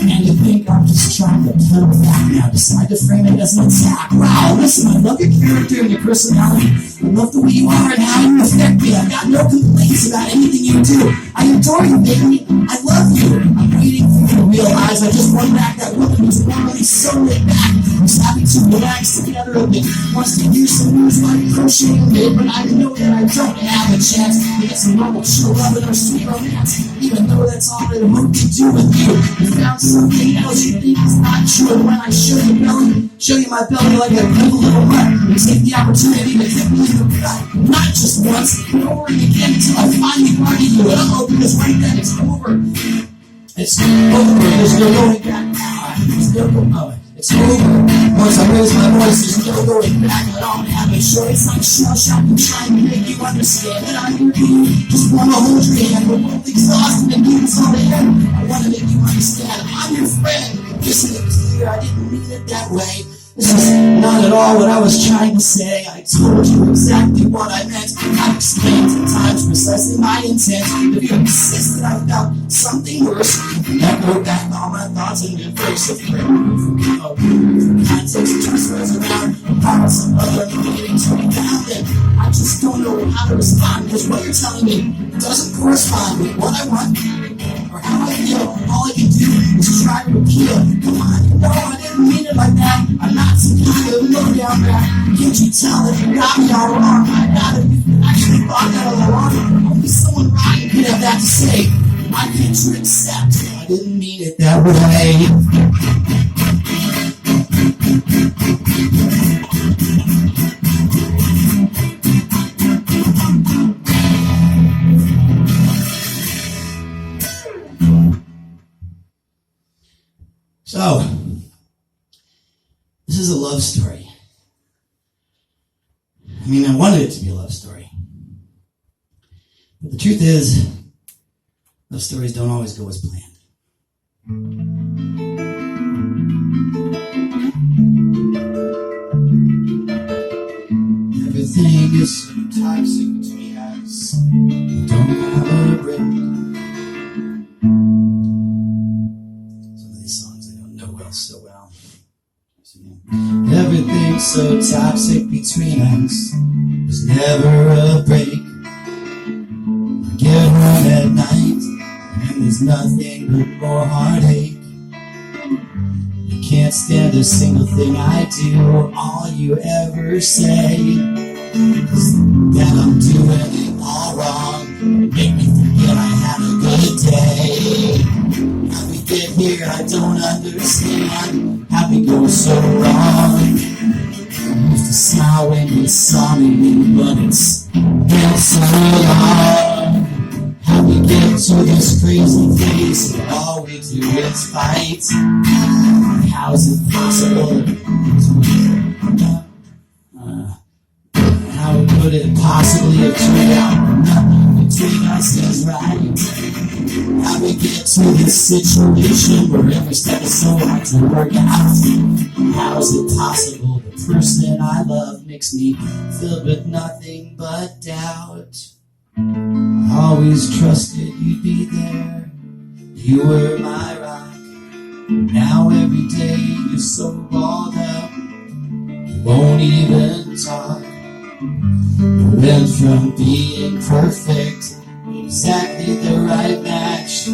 And you think maybe I'm just trying to pedal back now. Decide to frame it as an attack. Wow, listen, I love your character and your personality. I love the way you are and how you affect me. I got no complaints about anything you do. I adore you, baby. I love you. I'm waiting for you to realize I just won back that woman who's normally so laid back, who's happy to relax together a bit, wants to use some moves like crocheting a bit, but I know that I don't have a chance to get some normal chill love or sweet romance, even though that's all that I hope to do with you. You found something else you think is not true, and when I show you my belly like a little mutt, you take the opportunity to hit me in the gut, not just once, but over and again until I finally body you. Because right then it's over. It's over. There's no going back now. There's no going. It's over. Once I raise my voice, there's no going back. I don't have a choice. I'm shell-shocked trying to make you understand that I'm here for you. Just want to hold your hand. We're both exhausted and need this all the end. I want to make you understand I'm your friend. Listen, it's clear. I didn't mean it that way. This is not at all what I was trying to say. I told you exactly what I meant. I've explained at times precisely my intent. If you insist that I felt something worse, echo back all my thoughts in reverse. If you're context just goes around, about some other getting to me down, then I just don't know how to respond, because what you're telling me doesn't correspond with what I want or how I feel. All I can do is try to appeal. Come on, you know I didn't mean it like that. I'm not some kind of low-down rat. Can't you tell that you got me all wrong? I got it. You actually thought that all along. Only someone right could have that to say. Why can't you accept I didn't mean it that way? So, this is a love story. I mean, I wanted it to be a love story. But the truth is, love stories don't always go as planned. Everything is so toxic between us. We don't have a break. Some of these songs I don't know so well. Everything's so toxic between us. There's never a break. I get home at night and there's nothing but more heartache. You can't stand a single thing I do. All you ever say is that I'm doing it all wrong. Make me forget I had a good day. How we get here I don't understand. How we go so wrong. I used to smile when you saw me, but it's been so long. How we get to this crazy place and all we do is fight. How is it possible? How could it possibly have turned out when nothing between us is right? How we get to this situation where every step is so hard to work out? How is it possible the person I love makes me filled with nothing but doubt? I always trusted you'd be there. You were my rock. Now every day you're so balled up, you won't even talk. You went from being perfect, exactly the right match.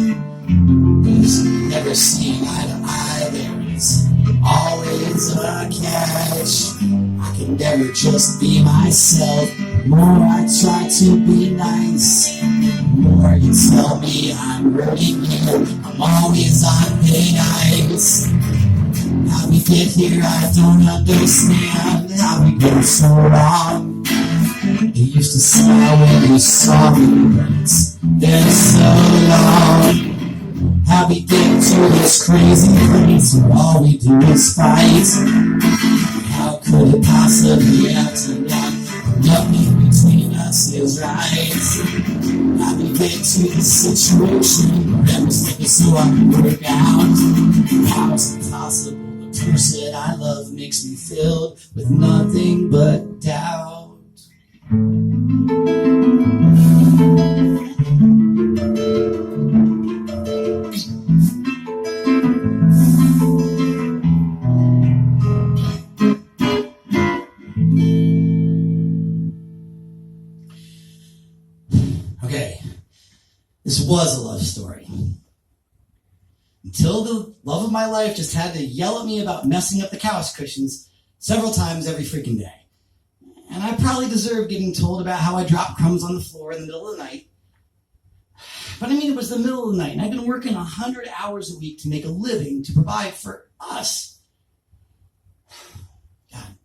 There's never seeing eye to eye, there is always a catch. I can never just be myself. The more I try to be nice, the more you tell me I'm hurting you. I'm always on thin ice. How we get here I don't understand. How we go so wrong. You used to smile when you saw me, but it's been so long. How we get to this crazy place where all we do is fight? How could it possibly have turned out? Nothing between us is right. How we get to this situation where everything is so hard to work out? How is it possible the person I love makes me filled with nothing but doubt? This was a love story. Until the love of my life just had to yell at me about messing up the couch cushions several times every freaking day. And I probably deserve getting told about how I dropped crumbs on the floor in the middle of the night. But I mean, it was the middle of the night, and I've been working 100 hours a week to make a living, to provide for us. God,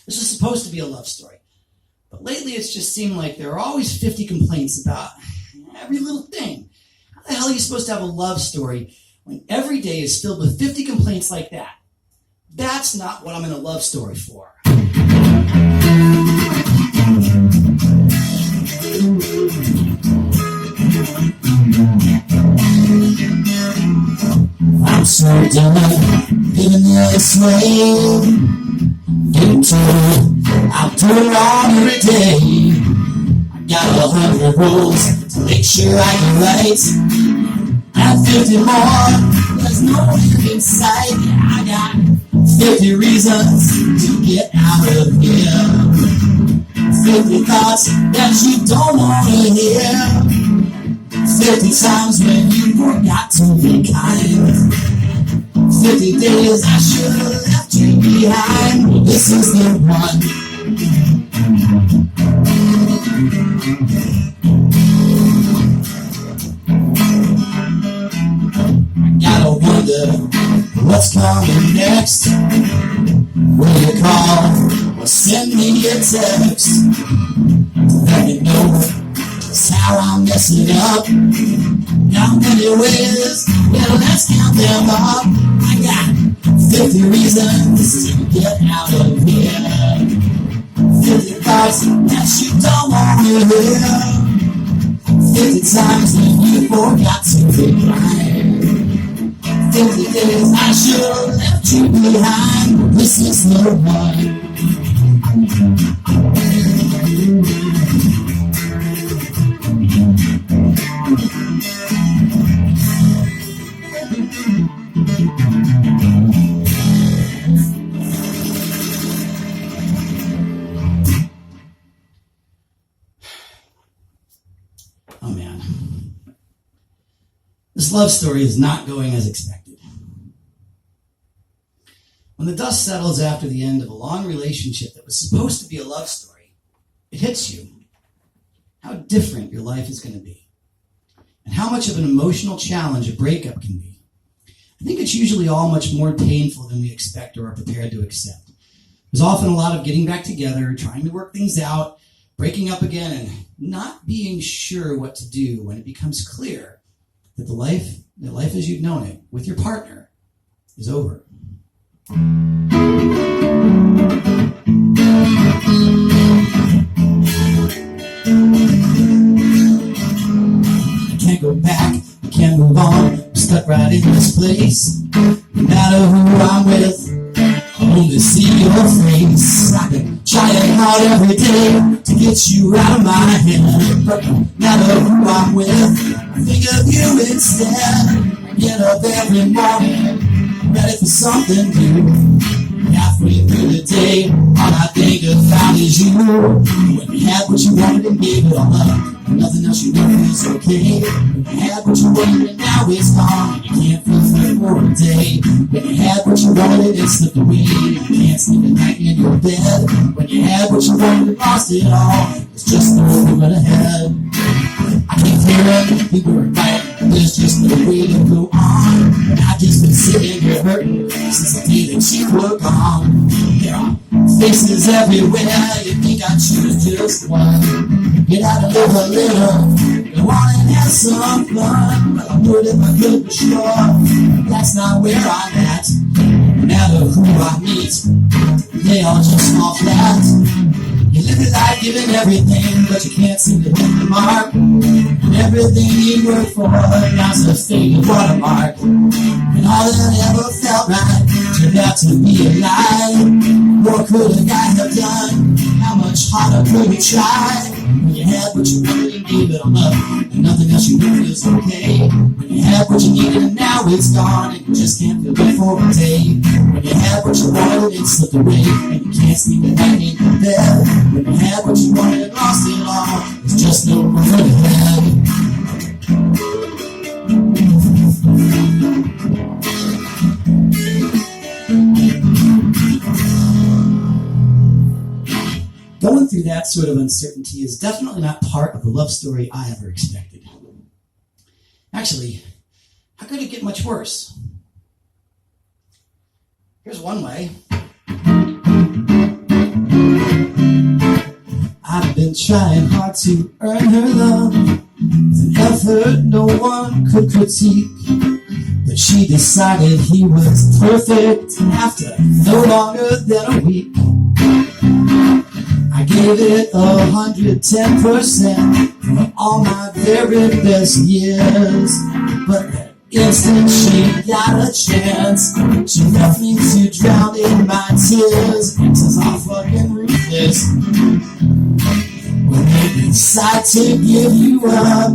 this was supposed to be a love story. But lately, it's just seemed like there are always 50 complaints about every little thing. How the hell are you supposed to have a love story when every day is filled with 50 complaints like that? That's not what I'm in a love story for. I'm so done living this way. Getting told I'll do it wrong every day. I got 100 rules to make sure I get right. At 50 more, there's no end in sight. I got 50 reasons to get out of here. 50 thoughts that you don't want to hear. 50 times when you forgot to be kind. 50 days I should have left you behind. This is the one. I gotta wonder what's coming next. Will you call or send me a text to let me know just how I'm messing up? How many ways? Well, let's count them up. I got 50 reasons to get out of here. 50 thoughts that you don't want to hear. 50 times when you forgot to be kind. 50 days I should have left you behind. This is the one. Oh man, this love story is not going as expected. When the dust settles after the end of a long relationship that was supposed to be a love story, it hits you how different your life is going to be and how much of an emotional challenge a breakup can be. I think it's usually all much more painful than we expect or are prepared to accept. There's often a lot of getting back together, trying to work things out, breaking up again, and not being sure what to do when it becomes clear that the life as you've known it with your partner is over. I can't go back, I can't move on, I'm stuck right in this place. No matter who I'm with, I only see your face. I've been trying hard every day to get you out of my head, but no matter who I'm with, I think of you instead. I get up every morning, ready for something new. Halfway through the day, all I think about is you. When you had what you wanted and gave it all up, and nothing else you know is okay. When you had what you wanted and now it's gone, and you can't feel it for a day. When you had what you wanted and it slipped away, and you can't sleep at night in your bed. When you had what you wanted and lost it all, it's just no road ahead. I can't hear it, people are right, there's just no way to go on. And I've just been sitting here hurting since the day that you were gone. There are faces everywhere, you think I choose just one. Get out and live a little, go on and have some fun. But I would if I could be sure, that's not where I'm at. No matter who I meet, they all just fall flat. You live your life giving everything, but you can't seem to hit the mark. And everything you work for now's a faded watermark. And all that ever felt right turned out to be a lie. What could a guy have done? How much harder could he try? When you had what you wanted and gave it all up, and nothing else you knew was okay. When you had what you needed and now it's gone, and you just can't feel it for a day. When you had what you wanted and it slipped away, and you can't sleep at night in your bed. When you had what you wanted and lost it all, there's just no room ahead. going through that sort of uncertainty is definitely not part of the love story I ever expected. Actually, how could it get much worse? Here's one way. I've been trying hard to earn her love. It's an effort no one could critique. But she decided he was perfect after no longer than a week. I gave it 110% for all my very best years. But the instant she got a chance, she left me to drown in my tears. Exes are fucking ruthless. When they decide to give you up,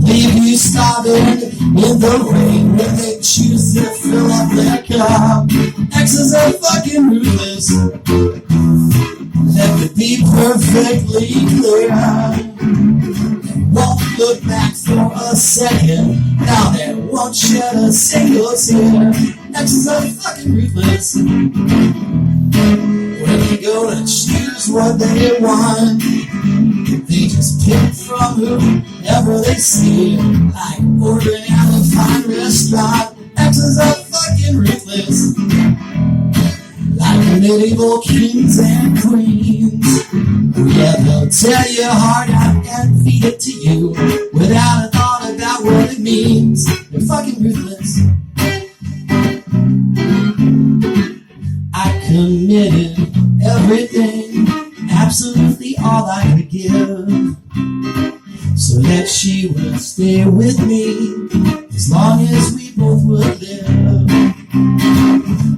leave you starving in the rain, when they choose to fill up their cup. Exes are fucking ruthless. Let me be perfectly clear. They won't look back for a second. Now they won't shed a single tear. Exes are fucking ruthless. When they go to choose what they want, they just pick from whoever they see, like ordering out a fine restaurant. Exes are fucking ruthless. Like medieval kings and queens. Yeah, they'll tear your heart out and feed it to you without a thought about what it means. They're fucking ruthless. I committed everything, absolutely all I could give, so that she would stay with me as long as we both would live.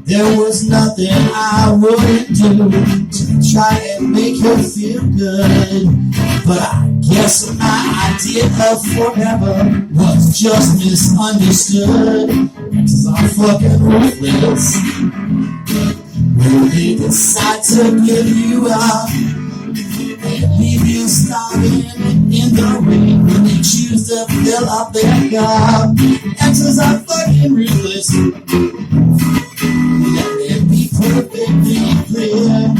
There was nothing I wouldn't do to try and make her feel good, but I guess my idea of forever was just misunderstood. Exes are fucking ruthless. When they decide to give you up, they leave you starving in the rain, when they choose to fill up their cup. Exes are fucking ruthless. Let me be perfectly clear.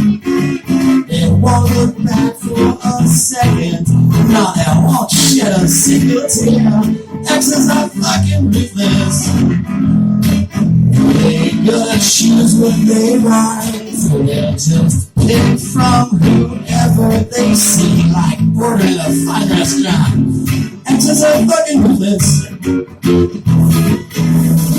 They won't look back for a second. No, they won't shed a single tear. Exes are fucking ruthless. They gotta choose what they want, so they'll just pick from whoever they see, like ordering a fine restaurant. Exes are fucking ruthless.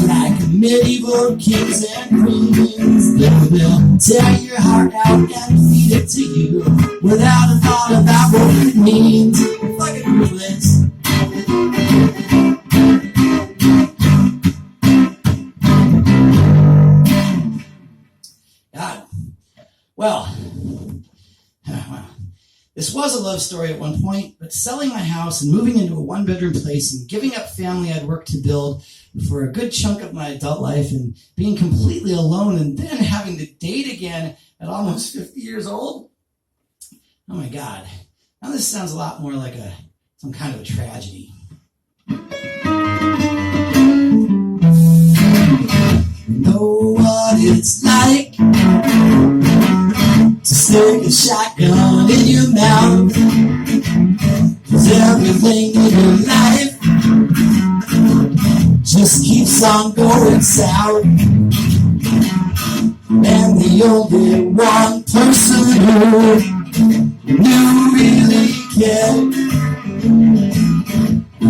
Like medieval kings and queens, they will tear your heart out and feed it to you without a thought about what it means. Fucking ruthless. God. Well, this was a love story at one point, but selling my house and moving into a one-bedroom place and giving up family I'd worked to build for a good chunk of my adult life and being completely alone and then having to date again at almost 50 years old. Oh my God. Now this sounds a lot more like some kind of a tragedy. You know what it's like to stick a shotgun in your mouth, 'cause everything in your life just keeps on going south, and the only one person who you really care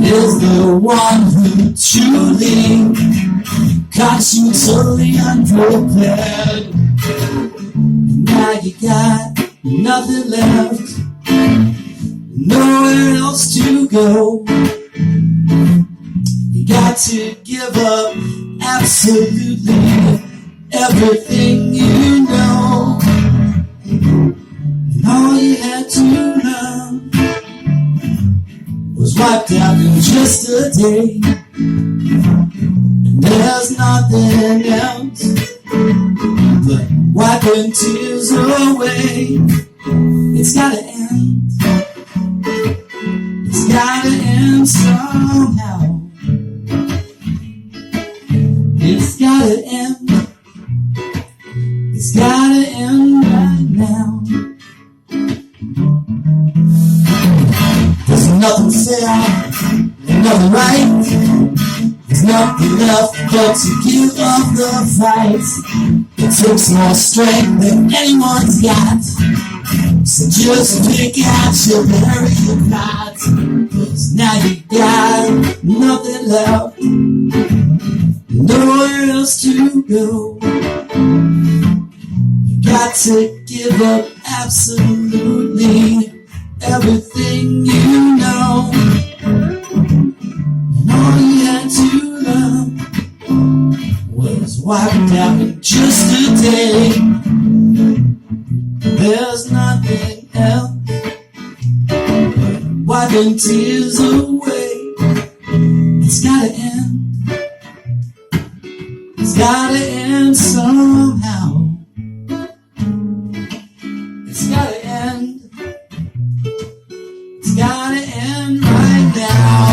is the one who truly caught you totally unprepared. And now you got nothing left, nowhere else to go. You got to give up absolutely everything you know. And all you had to learn was wiped out in just a day. And there's nothing else but wiping tears away. It's gotta end. It's gotta end somehow. It's gotta end. It's gotta end right now. tell another right. There's nothing left but to give up the fight. It takes more strength than anyone's got. So just pick out your burial plot. 'Cause now you got nothing left, nowhere else to go. You got to give up absolutely everything you know. And all you had to learn was wipe it out in just a day. There's nothing else but wiping tears away. It's gotta end. It's gotta end somehow. It's gotta end. It's gotta end right now.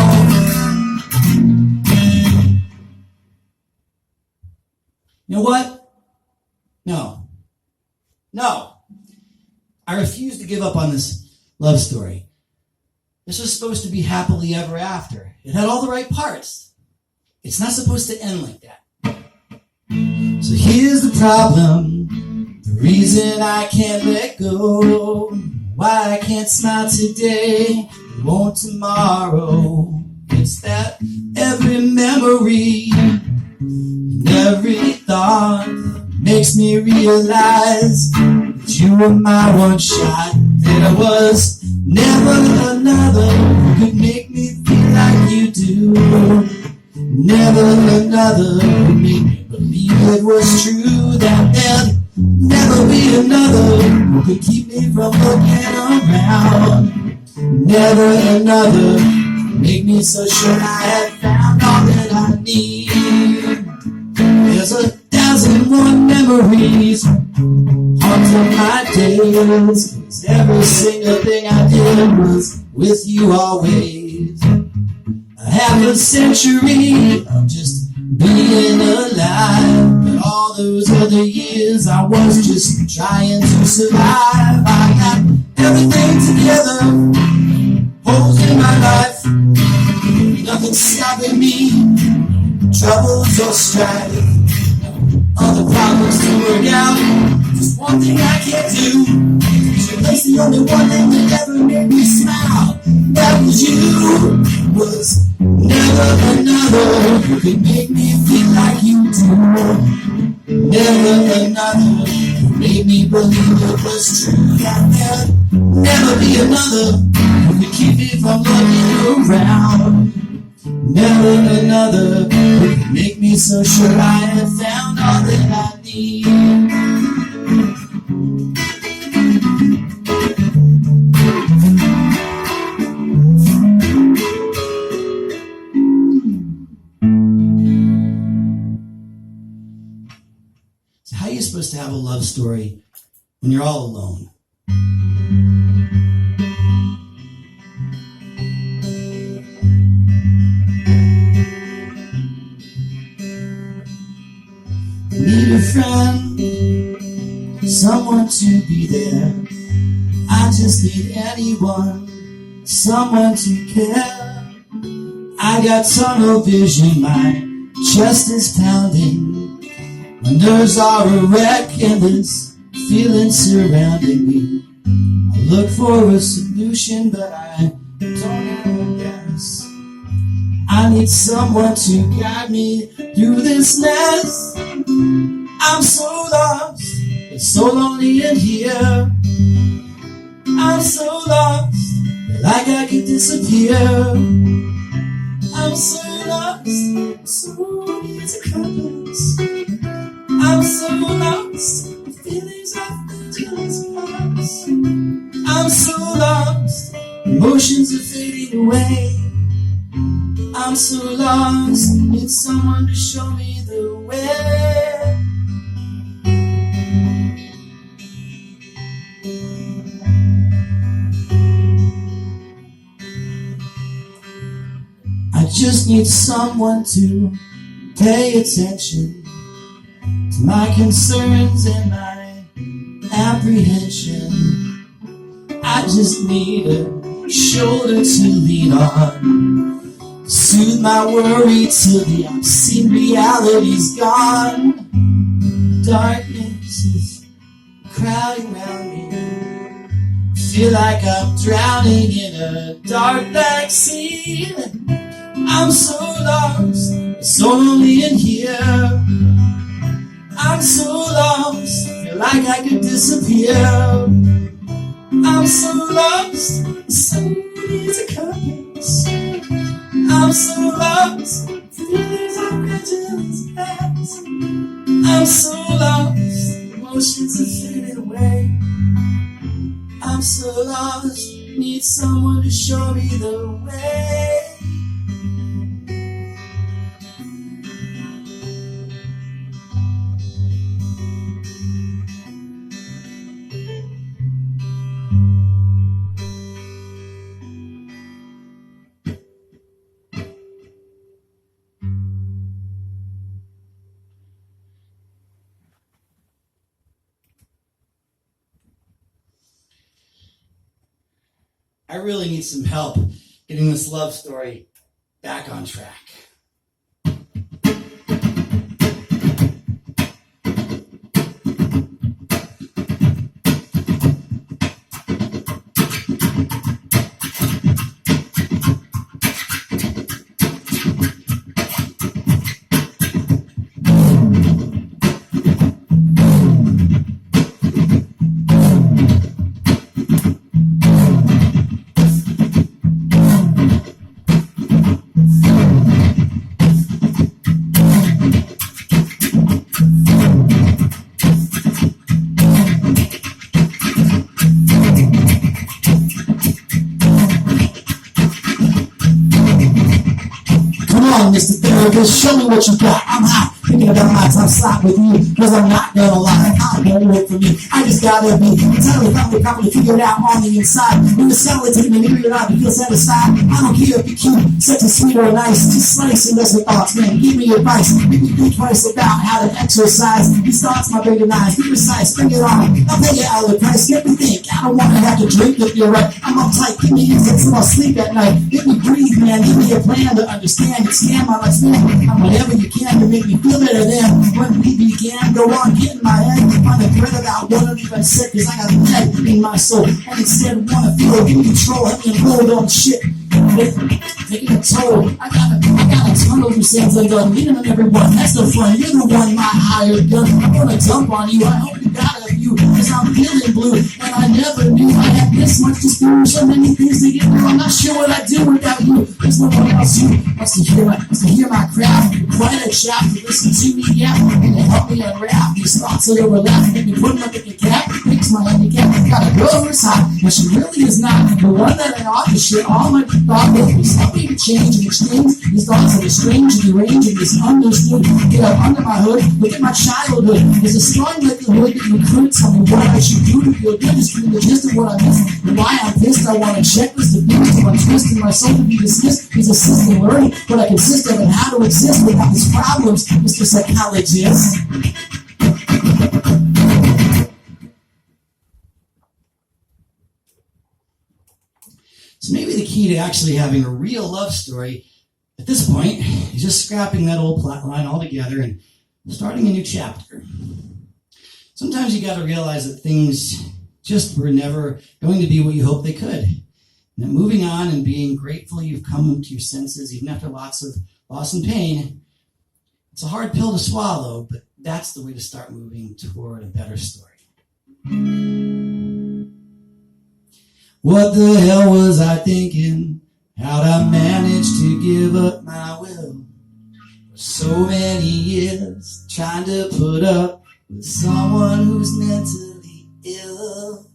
You know what? No. I refuse to give up on this love story. This was supposed to be happily ever after. It had all the right parts. It's not supposed to end like that. So here's the problem. The reason I can't let go. Why I can't smile today, won't tomorrow. It's that every memory and every thought makes me realize that you were my one shot. There was never another who could make me feel like you do. Never another who made me believe it was true. That there'd never be another who could keep me from looking around. Never another who made me so sure I had found all that I need. There's 1,001 memories haunting my days, 'cause every single thing I did was with you always. A half a century of just being alive, but all those other years I was just trying to survive. I got everything together, holes in my life, nothing stopping me, troubles or strife, other problems to work out. Just one thing I can't do is replace the only one thing that ever made me smile. That was you. Was never another who could make me feel like you do. Never another who made me believe it was true. That there'd never be another who could keep me from looking around. Never another who could make me so sure I had found all that I need. So how are you supposed to have a love story when you're all alone? Need a friend, someone to be there. I just need anyone, someone to care. I got tunnel vision, my chest is pounding, my nerves are a wreck and this feeling surrounding me. I look for a solution but I don't know guess. I need someone to guide me through this mess. I'm so lost, it's so lonely in here. I'm so lost, feel like I could disappear. I'm so lost, so need a compass. I'm so lost, the feelings I've been jealous past. I'm so lost, emotions are fading away. I'm so lost, need someone to show me the way. I just need someone to pay attention to my concerns and my apprehension. I just need a shoulder to lean on, soothe my worry till the obscene reality's gone. Darkness is crowding around me, feel like I'm drowning in a dark black sea. I'm so lost, so lonely in here. I'm so lost, feel like I could disappear. I'm so lost, somebody to compass. I'm so lost, feelings are vigilance past. I'm so lost, emotions are fading away. I'm so lost, need someone to show me the way. I really need some help getting this love story back on track. Mr. Therapist, show me what you got. I'm hot, thinking about my time slot with you, cause I'm not gonna lie, I won't work for me. I just gotta be entirely probably figured out on the inside. When the salad take me near your eye, you feel satisfied. I don't care if you're cute, such a sweet or nice. Just slice and listen thoughts, man. Give me advice. Make me think twice about how to exercise. These thoughts, my bigger knives, be precise, bring it on. I'll pay you out of the price. Get me think. I don't wanna have to drink if you're right. I'm uptight, give me insights so I'll sleep at night. Let me breathe, man. Give me a plan to understand it. Stand my life, stand. I'm whatever you can to make me feel better than when we began. Go on, get in my head. Find a thread about what I'm even sick, cause I got lead in my soul. And instead wanna feel in control. Let me hold on shit. Taking a toll. I got a ton of loose ends undone. Leaning on everyone. That's the fun. You're the one my hired gun. I'm gonna dump on you. I hope you got a few. Cause I'm feeling blue. And I never knew I had this much to do. So many things to get through. I'm not sure what I'd do without you. There's no one else who wants to hear my craft. Quite a chap to listen to me, yeah. And to help me unwrap these thoughts that overlap. Make me put them up in the cap. Makes my handicap. Got a girl who's hot. And she really is not the one that I ought to share all my thought with me. Something to change and exchange. These thoughts that are strange and deranged and misunderstood. Get up under my hood. Look at my childhood. There's a strong likelihood that you could tell me what I should do to feel good. Just give me the gist of what I missed and why I'm pissed. I want a checklist of things till I'm twisting my soul to be dismissed. He's assisting learning what I consist of and how to exist without these problems, Mr. Psychologist. So maybe the key to actually having a real love story at this point is just scrapping that old plot line altogether and starting a new chapter. Sometimes you got to realize that things just were never going to be what you hoped they could. And that moving on and being grateful you've come to your senses, even after lots of loss and pain, it's a hard pill to swallow, but that's the way to start moving toward a better story. What the hell was I thinking? How'd I manage to give up my will? For so many years, trying to put up with someone who's mentally ill.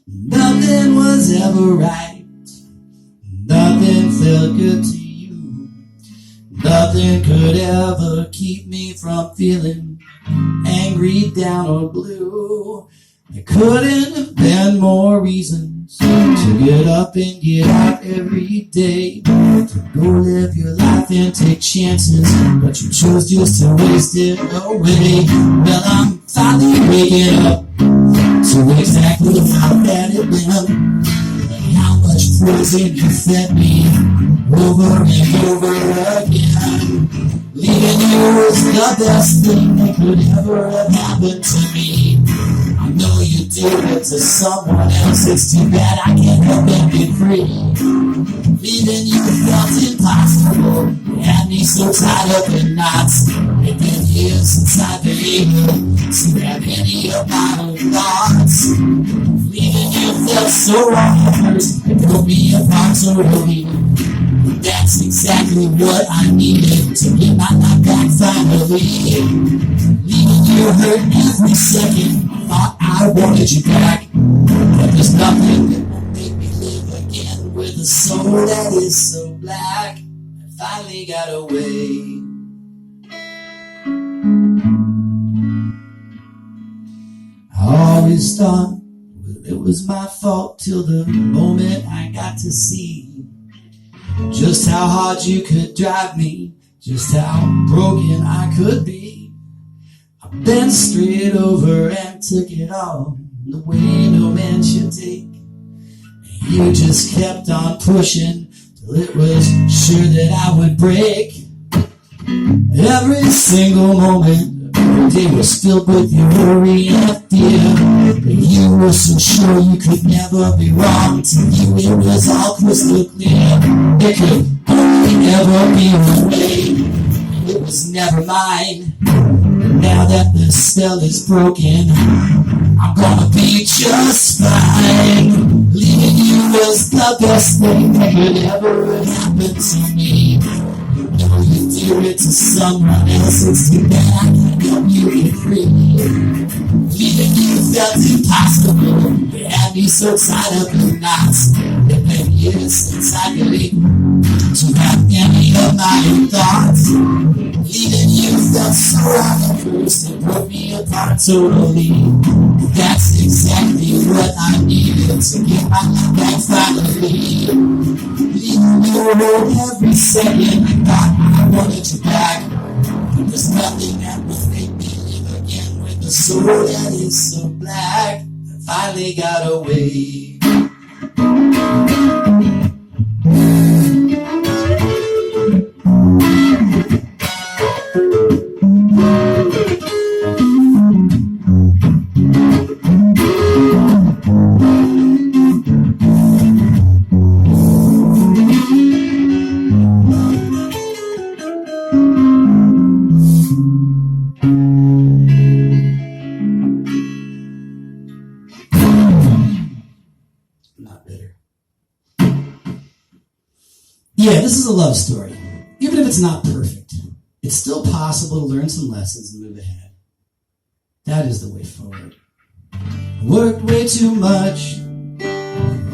Nothing was ever right. Nothing felt good to you. Nothing could ever keep me from feeling angry, down, or blue. There couldn't have been more reasons to get up and get out every day, to go live your life and take chances, but you chose just to waste it away. Well, I'm finally waking up to exactly how bad it went, and how much poison you fed me over and over again. Leaving you was the best thing that could ever have happened to me. I know you did it to someone else. It's too bad I can't help but get free. Leaving you felt impossible. You had me so tied up in knots. It's been years since I've been able to have any of my own thoughts. Leaving you felt so wrong at first. It broke me apart totally. That's exactly what I needed to get my life back finally. Leaving you hurt every second. Thought I wanted you back, but there's nothing that will make me live again with a soul that is so black. I finally got away. I always thought it was my fault till the moment I got to see just how hard you could drive me, just how broken I could be. I bent straight over and took it all the way no man should take. And you just kept on pushing till it was sure that I would break. Every single moment of every day was filled with your worry and fear. But you were so sure you could never be wrong. To you it was all crystal clear. It could only ever be one way. It was never mine. Now that the spell is broken, I'm gonna be just fine. Leaving you was the best thing that could ever happen to me. No, you do it to someone else. It's too bad I can't help you get free. Leaving you felt impossible. You had me so tied up in knots. It been years since I could to have any of my own thoughts. Leaving you felt so wrong at first. It broke me apart totally. That's exactly what I needed to get my life back finally. Leaving you alone every second. I thought I wanted you back, but there's nothing that will make me live again with a soul that is so black. I finally got away. Yeah, this is a love story. Even if it's not perfect, it's still possible to learn some lessons and move ahead. That is the way forward. I worked way too much,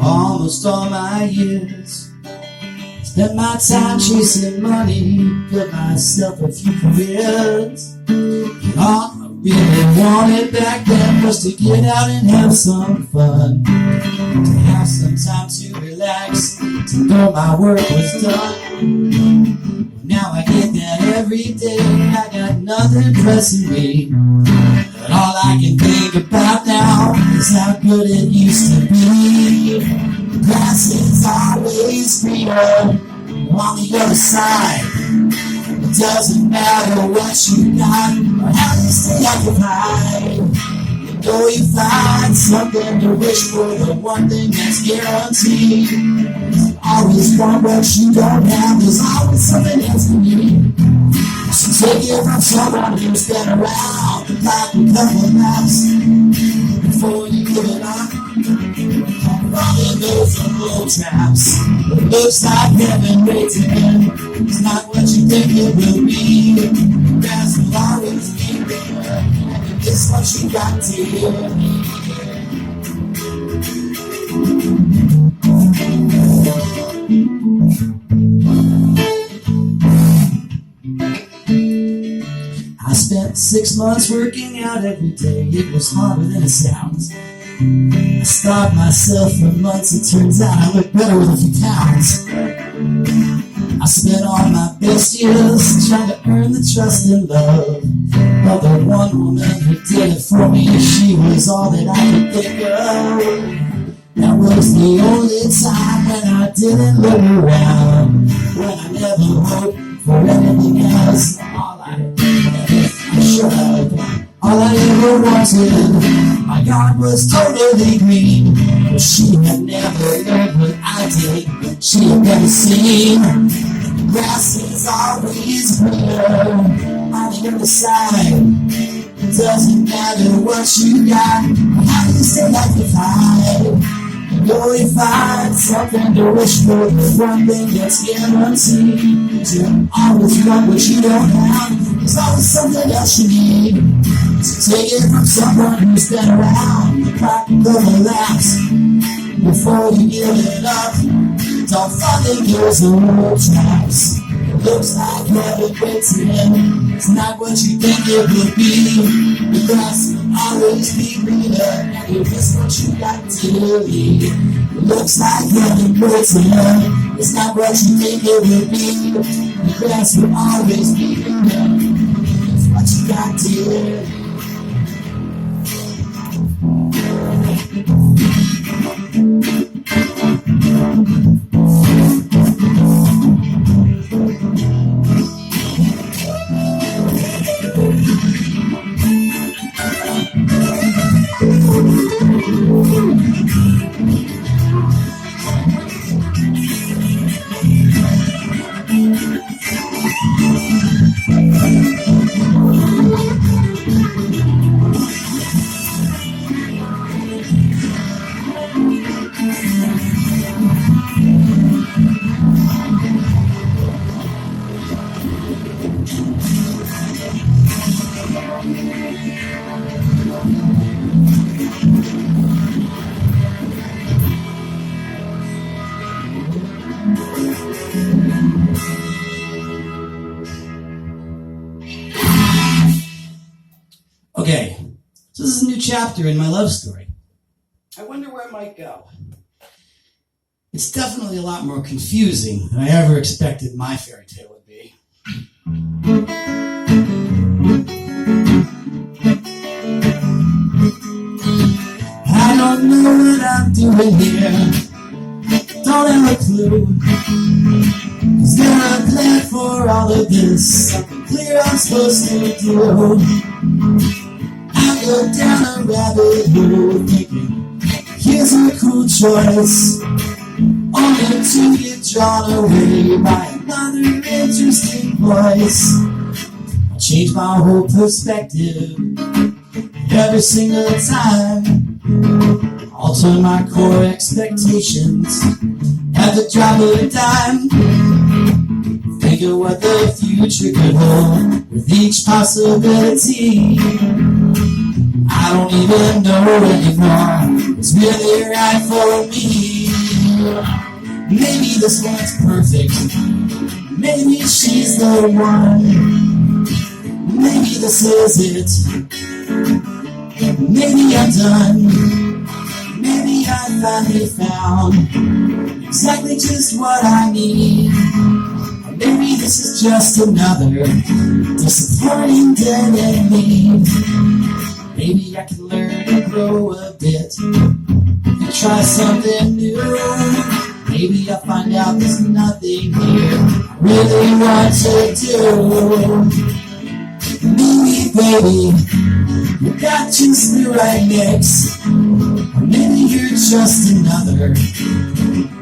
almost all my years. Spent my time chasing money, built myself a few careers. And all I really wanted back then was to get out and have some fun, to have some time to relax, to know my work was done. Now I get that every day. I got nothing pressing me, but all I can think about now is how good it used to be. The grass is always greener on the other side. It doesn't matter what you got or how you stay occupied. You know you find something to wish for, the one thing that's guaranteed. You always want what you don't have, there's always something else you need. So take it from someone who's been around the block a couple of laps before you give it up. Running those little traps. It looks like heaven waits again. It's not what you think it will be. The grass will always be there, and it's what you got to hear. I spent 6 months working out every day. It was harder than it sounds. I starved myself for months. It turns out I look better with a few pounds. I spent all my best years trying to earn the trust and love of the one woman who did it for me. She was all that I could think of. That was the only time when I didn't look around, when I never hoped for anything else. All I ever wanted, my yard was totally green, but she had never learned what I did. She had never seen the grass is always greener on the other side. It doesn't matter what you got, how you stay occupied. You'll find something to wish for, one thing that's guaranteed. You always want what you don't have, there's always something else you need. So take it from someone who's been around, the crack will lapse before you give it up. Don't fall in those old traps. It looks like heaven waiting, it's not what you think it will be. The grass will always be greener, and you miss what you got to leave. It looks like heaven waiting, it's not what you think it will be. The grass will always be greener, it's what you got to leave. Okay, so this is a new chapter in my love story. I wonder where it might go. It's definitely a lot more confusing than I ever expected my fairy tale would be. I don't know what I'm doing here, don't have a clue. Is there a plan for all of this? Something clear I'm supposed to do. I go down a rabbit hole thinking, here's a cool choice, only to get drawn away by another interesting voice. I change my whole perspective every single time, alter my core expectations at the drop of a dime. Think of what the future could hold with each possibility. I don't even know anymore what's really right for me. Maybe this one's perfect, maybe she's the one. Maybe this is it, maybe I'm done. Maybe I finally found exactly just what I need. Or maybe this is just another disappointing dead end me. Maybe I can learn and grow a bit and try something new. Maybe I'll find out there's nothing here I really want to do. Maybe, baby, you got just the right mix. Or maybe you're just another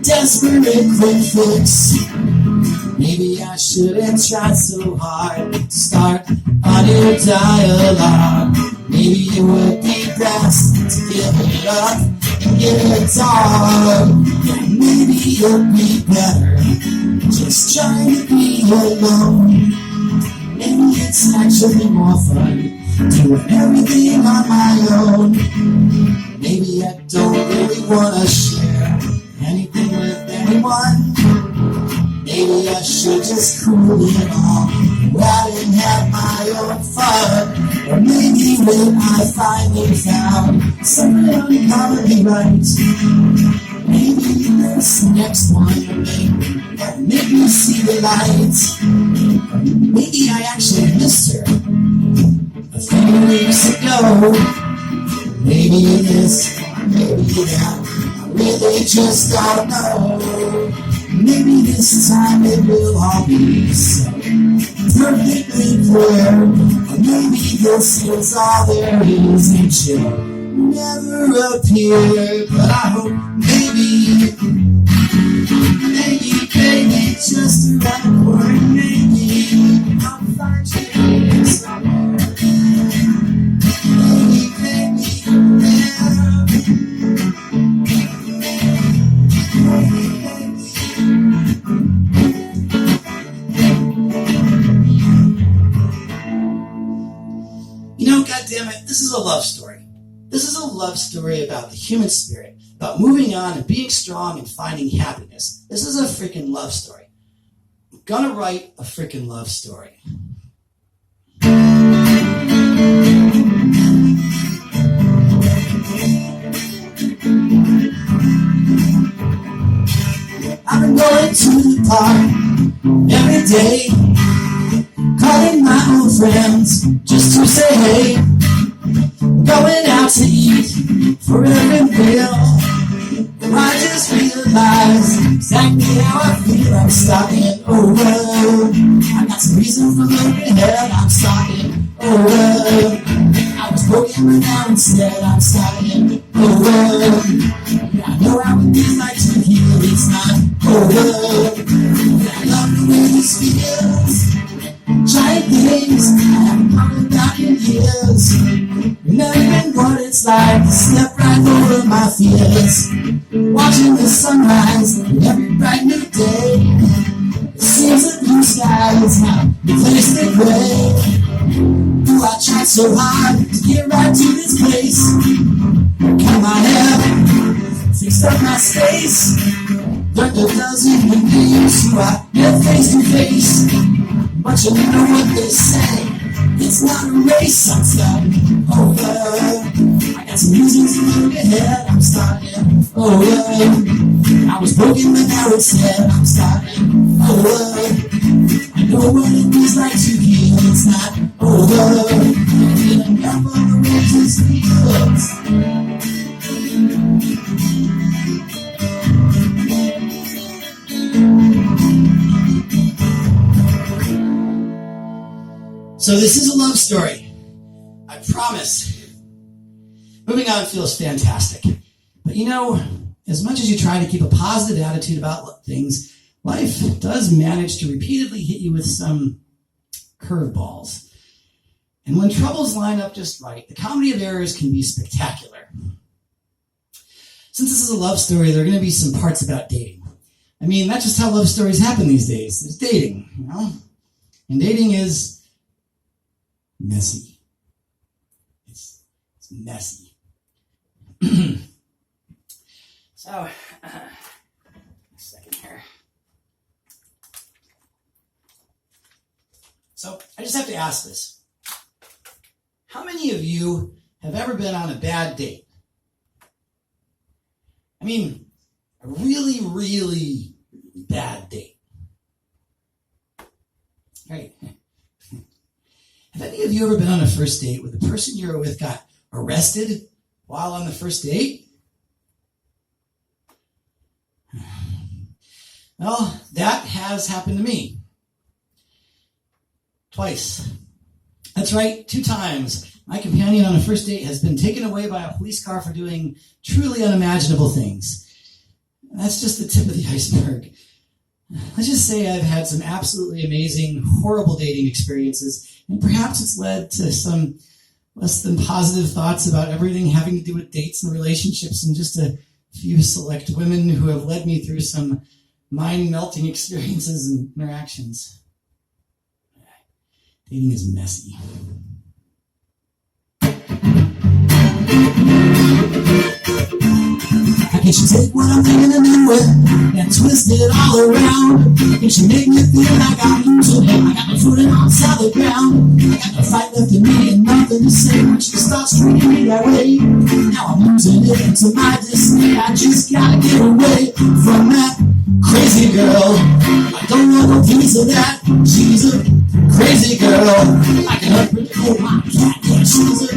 desperate quick fix. Maybe I shouldn't try so hard to start a new dialogue. Maybe it would be best to give it up and get a dog. Maybe it'd be better just trying to be alone. Maybe it's actually more fun doing everything on my own. Maybe I don't really want to share anything with anyone. Maybe I should just cool it off, go out and have my own fun. Or maybe when I finally found something uncommonly right, maybe this next one will make me see the light. Or maybe I actually missed her a few weeks ago. Maybe this, maybe that. really just don't know. Maybe this time it will all be so perfectly clear. Or maybe this is all there is and she'll never appear. But I hope maybe, just around the corner, maybe I'll find you here somewhere. You know, goddammit, this is a love story. This is a love story about the human spirit, about moving on and being strong and finding happiness. This is a freaking love story. I'm gonna write a freaking love story. I've been going to the park every day, calling my old friends just to say hey. Going out to eat for every meal. I just realized exactly how I feel. I'm starting over. I got some reasons to look ahead. I'm starting over. I was broken, but now instead I'm starting over. I know how it feels like to heal. It's not over. I love the way this feels. Trying things I haven't thought about in years. Remembering what it's like to step right over my fears. Watching the sunrise in every bright new day. It seems the blue skies have replaced the gray. Do I try so hard to get right to this place? Come I have fixed up my space. Learned a dozen new names who I met face to face. But you know what they say, it's not a race. I'm starting over. I got some reasons to look ahead. I'm starting over. I was broken, but now it's dead. I'm starting over. I know what it feels like to heal. It's not over. Feeling enough of the way this feels. So this is a love story. I promise. Moving on feels fantastic. But you know, as much as you try to keep a positive attitude about things, life does manage to repeatedly hit you with some curveballs. And when troubles line up just right, the comedy of errors can be spectacular. Since this is a love story, there are going to be some parts about dating. I mean, that's just how love stories happen these days. There's dating, you know? And dating is messy. It's messy. So, a second here. So, I just have to ask this. How many of you have ever been on a bad date? I mean, a really, really bad date. Right? Have any of you ever been on a first date where the person you were with got arrested while on the first date? Well, that has happened to me. Twice. That's right, 2 times. My companion on a first date has been taken away by a police car for doing truly unimaginable things. That's just the tip of the iceberg. Let's just say I've had some absolutely amazing, horrible dating experiences, and perhaps it's led to some less than positive thoughts about everything having to do with dates and relationships, and just a few select women who have led me through some mind-melting experiences and interactions. Dating is messy. I can she take what I'm thinking and do it and twist it all around? Can she make me feel like I'm losing it? I got my footing on solid ground. I got the fight left in me and nothing to say when she starts treating me that way. Now I'm losing it into my dismay. I just gotta get away from that crazy girl. I don't want no piece of that. She's a crazy girl. Like an unpredictable cat. Yeah, she's a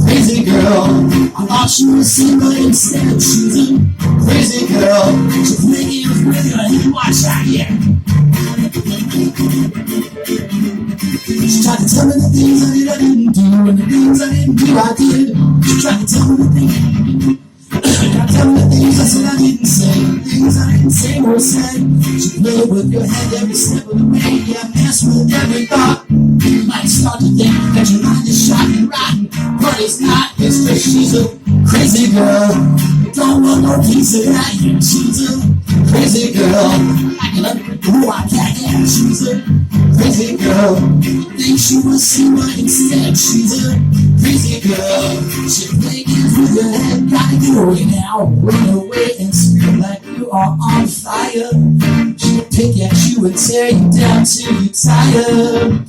crazy girl. girl. I thought she was single, instead she's a crazy girl. She play games with your head, watch out, yeah. She tried to tell me the things I didn't do, and the things I didn't do, I did. She tried to tell me the things. Tell me the things I said I didn't say, the things I didn't say were said. She played with your head every step of the way, yeah, mess with every thought. You might start to think that your mind is shot and rotten, but it's not, it's just she's a crazy girl. Don't want no piece of that, yeah, she's a crazy girl. Like an unbreakable cat, yeah, she's a crazy girl. Think she was single, instead she's a crazy girl. She played games with your head, gotta get away now. Run away and scream like you are on fire. She'll pick at you and tear you down till you're tired.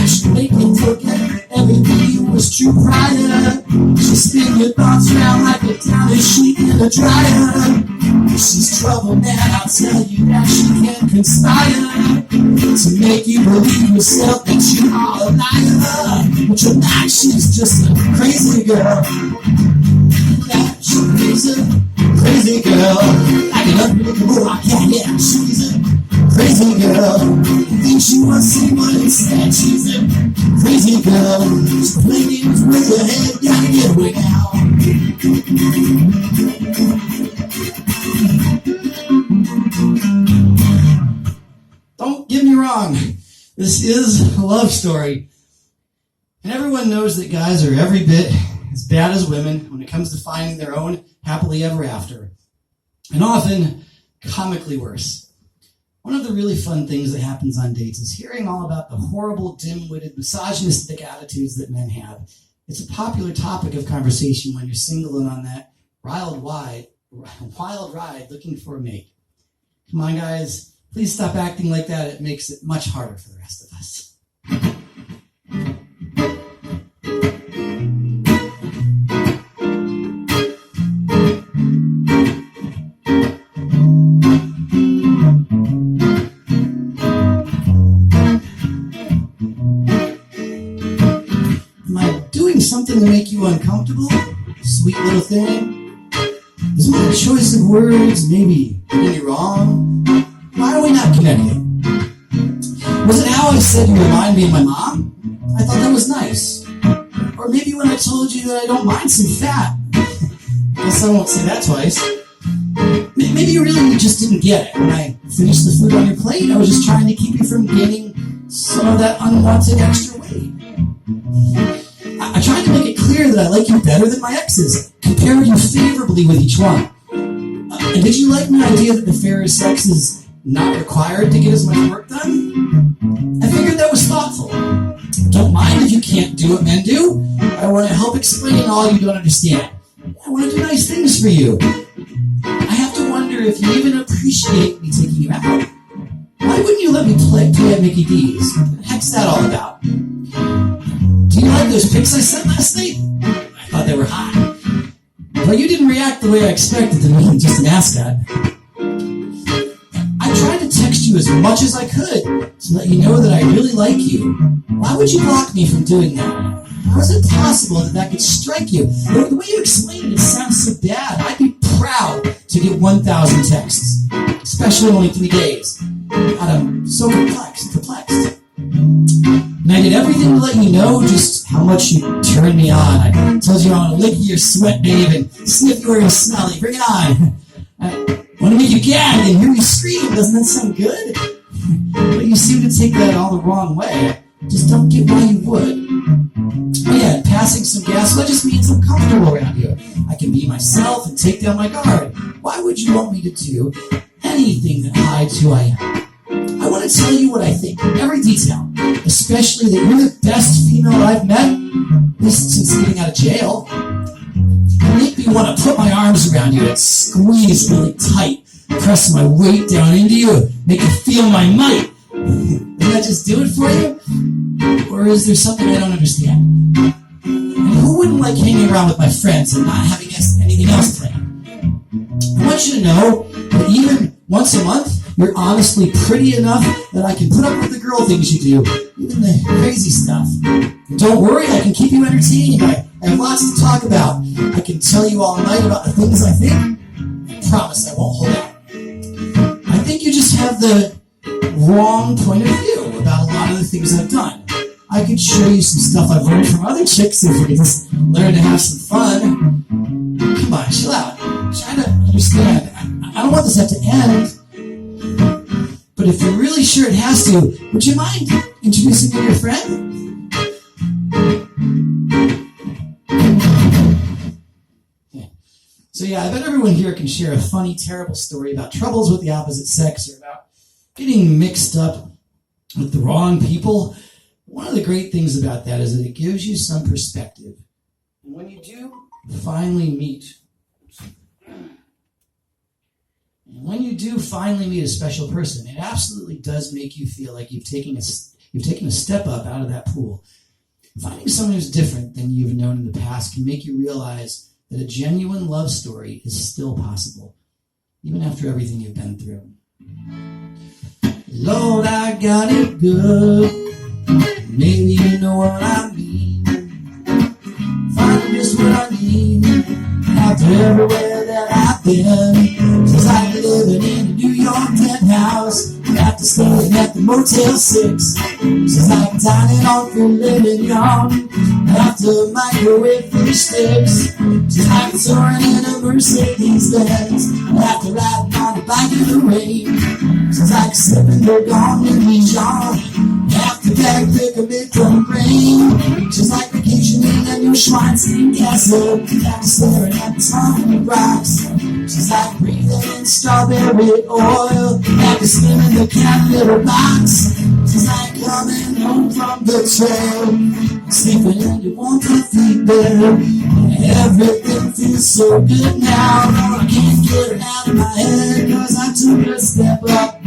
She'll make you forget everything was true prior. She'll spin your thoughts around like a downy sheet in a dryer. She's trouble, man, I'll tell you that she can conspire to make you believe yourself that you are a liar. But you're not, she's just a crazy girl. Yeah, she's a crazy girl. Like an unbreakable cat, yeah, she's a crazy girl. Think she was single, instead she's a crazy girl. She's playing games with her head, gotta get away now. Don't get me wrong, this is a love story. And everyone knows that guys are every bit as bad as women when it comes to finding their own happily ever after. And often, comically worse. One of the really fun things that happens on dates is hearing all about the horrible, dim-witted, misogynistic attitudes that men have. It's a popular topic of conversation when you're single and on that wild ride looking for a mate. Come on, guys. Please stop acting like that. It makes it much harder for the rest of us. Am I doing something to make you uncomfortable? Sweet little thing. Is my choice of words maybe getting you wrong? Why are we not connecting? Was it how I said you remind me of my mom? I thought that was nice. Or maybe when I told you that I don't mind some fat. Guess I won't say that twice. Maybe you really just didn't get it. When I finished the food on your plate, I was just trying to keep you from gaining some of that unwanted extra weight. I tried to make it clear that I like you better than my exes, compared you favorably with each one. And did you like my idea that the fairer sex is not required to get as much work done? I figured that was thoughtful. Don't mind if you can't do what men do. I want to help explain all you don't understand. I want to do nice things for you. I have to wonder if you even appreciate me taking you out. Why wouldn't you let me play at Mickey D's? What the heck's that all about? Do you like those pics I sent last night? I thought they were hot. But you didn't react the way I expected to me, just an ascot. I tried to text you as much as I could to let you know that I really like you. Why would you block me from doing that? How is it possible that that could strike you? The way you explained it sounds so bad. I'd be proud to get 1,000 texts, especially only 3 days. God, I'm so perplexed. And I did everything to let you know just how much you turned me on. I told you I want to lick your sweat, babe, and sniff your smelly. Bring it on. I want to make you gag and hear you scream. Doesn't that sound good? But you seem to take that all the wrong way. I just don't get why you would. Oh yeah, passing some gas, well, that just means I'm comfortable around you. I can be myself and take down my guard. Why would you want me to do anything that hides who I am? I want to tell you what I think, every detail, especially that you're the best female I've met, at least since getting out of jail. You make me want to put my arms around you and squeeze really tight, press my weight down into you, make you feel my might. Doesn't that just do it for you? Or is there something I don't understand? And who wouldn't like hanging around with my friends and not having anything else planned? I want you to know that even once a month, you're honestly pretty enough that I can put up with the girl things you do, even the crazy stuff. And don't worry, I can keep you entertained by I have lots to talk about. I can tell you all night about the things I think. I promise I won't hold out. I think you just have the wrong point of view about a lot of the things I've done. I could show you some stuff I've learned from other chicks if we could just learn to have some fun. Come on, chill out. Try to understand. I don't want this to have to end. But if you're really sure it has to, would you mind introducing me to your friend? Okay. So yeah, I bet everyone here can share a funny, terrible story about troubles with the opposite sex or about getting mixed up with the wrong people. One of the great things about that is that it gives you some perspective. And when you do finally meet a special person, it absolutely does make you feel like you've taken a step up out of that pool. Finding someone who's different than you've known in the past can make you realize that a genuine love story is still possible, even after everything you've been through. Lord, I got it good. Maybe you know what I mean. Finding just what I need after everywhere that I've been. Just like living in a New York penthouse after staying at the Motel 6. Just like dining on filet mignon after microwave fish sticks. Just like touring in a Mercedes Benz after riding on a bike in the rain. Just like slipping the gone in Dijon after backpack a midterm rain. Just like vacationing in your Schweinstein castle after staring at the tiny rocks. Just like breathing in strawberry oil after skimming the cat little box. Just like coming home from the trail, sleeping in your warm comfy bed. Everything feels so good now, but I can't get it out of my head, cause I took a step up.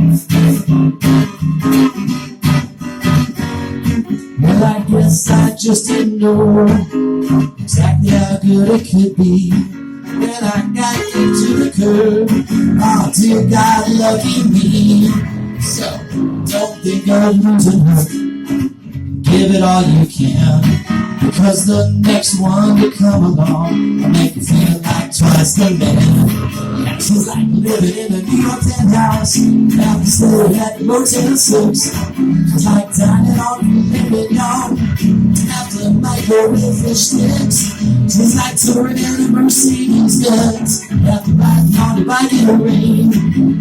Well, I guess I just didn't know exactly how good it could be when I got kicked to the curb. Oh dear God, lucky me. So, don't think of losing hope. Give it all you can, because the next one to come along will make you feel like twice the man. Yeah, she's like living in a New York penthouse after staying at the Motel 6. She's like dining on filet mignon after microwave fish sticks. She's like touring in a Mercedes Benz after riding on a bike in the rain.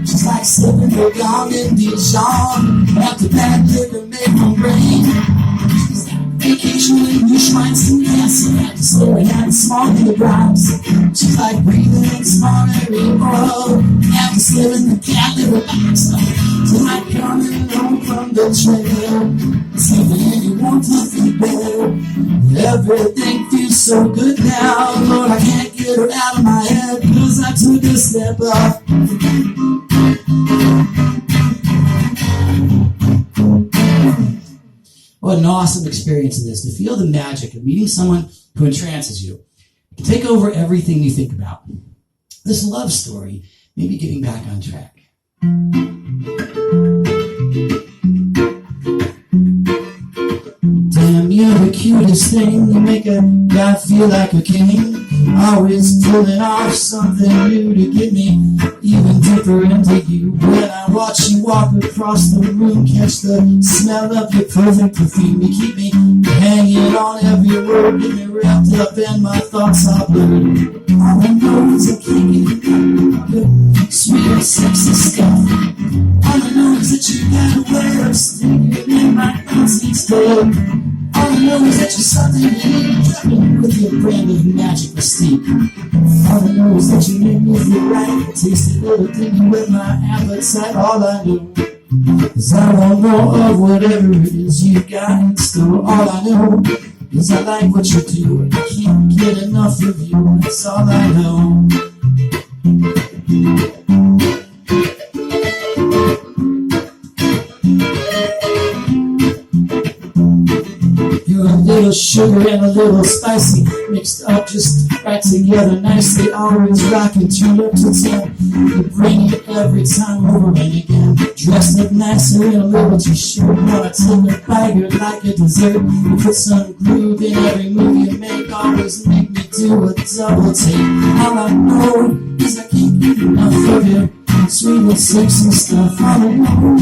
She's like slipping the gong in Dijon after bad liquor made from rain. Vacationing in your Schweinstein castle after staring at the small in the rocks. She's like breathing in strawberry oil after slipping the cat little box. She's like coming home from the trail, sleeping in your warm comfy bed. Everything feels so good now, Lord, I can't get her out of my head, cause I took a step up. What an awesome experience it is to feel the magic of meeting someone who entrances you, to take over everything you think about. This love story may be getting back on track. Damn, you're the cutest thing. You make a guy feel like a king. Always pulling off something new to get me even deeper into you. When I watch you walk across the room, catch the smell of your perfect perfume. You keep me hanging on every word, get me wrapped up and my thoughts are blurred. All I know is I can't get enough of your sweet and sexy stuff. All I know is that you got a way of sticking in my thoughts each day. All I know is that you're something unique, trapping with your brand of magic mystique. All I know is that you make me feel right, taste a little thing with my appetite. All I know is I want more of whatever it is you got in store. All I know is I like what you do, and I can't get enough of you. That's all I know. You're a little sugar and a little spicy. mixed up just right together nicely, always rocking, turn up to 10. You bring it every time over and again. Dressed up nicer in a little t-shirt, wanna take a bite, you're like a dessert. You put some groove in every move you make, always make me do a double take. All I know is I can't get enough of you, sweet and sexy stuff. All I know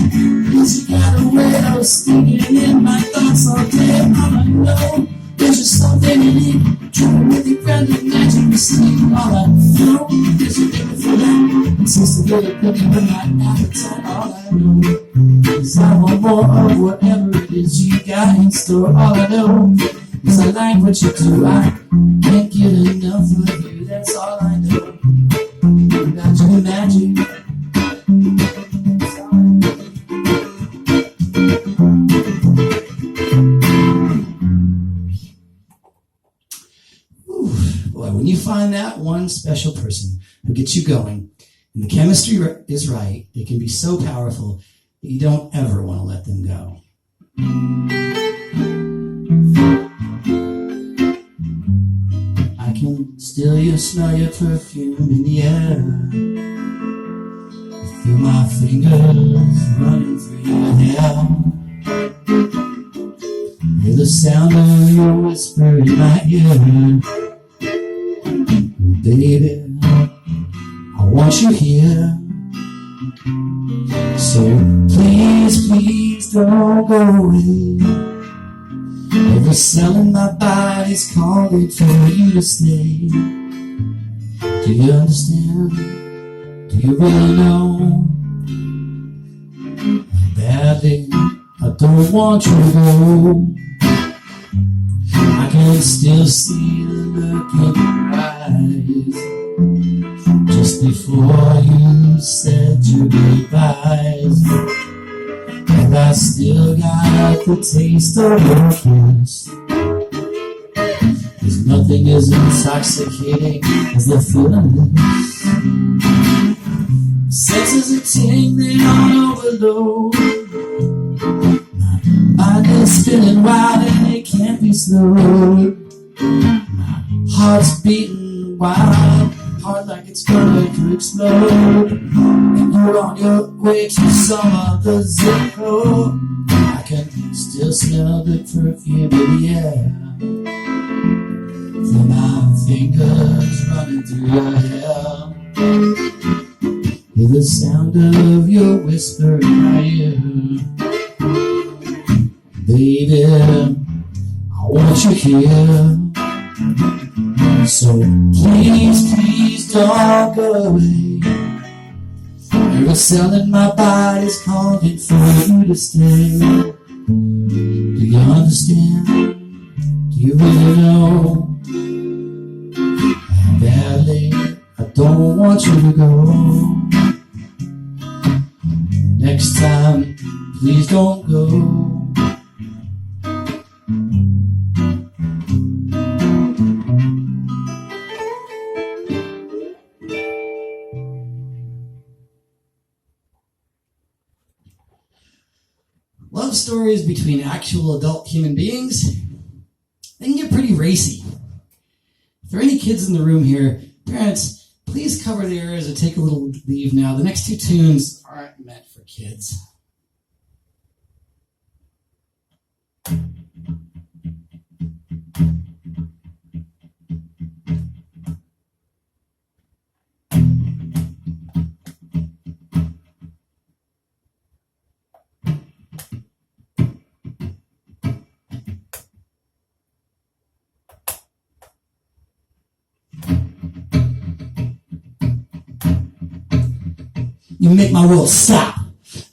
is you got a way of sticking in my thoughts all day. All I know is just something you need, trying with your friend and magic mystique. All I know is you're looking for that, it seems to really put me with my appetite. All I know is I want more of whatever it is you got in store. All I know is I like what you do, I can't get enough of you. That's all I know about your magic. Boy, when you find that one special person who gets you going, and the chemistry is right, it can be so powerful that you don't ever want to let them go. I can still smell your perfume in the air. I feel my fingers running through your hair. Hear the sound of your whisper in my ear. Baby, I want you here. So please, please don't go away. Every cell in my body's calling for you to stay. Do you understand? Do you really know how badly I don't want you to go? I can still see the look in your eyes just before you said your goodbyes. And I still got the taste of your kiss. There's nothing as intoxicating as the feeling is. Senses are tingling on overload. My mind is spinning wild and it can't be slowed. My heart's beating wild, hard like it's going to explode. And you're on your way to some other zip code. I can still smell the perfume in the air. Feel my fingers running through your hair. Hear the sound of your whisper in my ear. Baby, I want you here. So please, please don't go away. Every cell in my body's calling for you to stay. Do you understand? Do you really know how badly I don't want you to go? Next time, please don't go. Love stories between actual adult human beings, they can get pretty racy. If there are any kids in the room here, parents, please cover the ears or take a little leave now. The next two tunes aren't meant for kids. You make my world stop,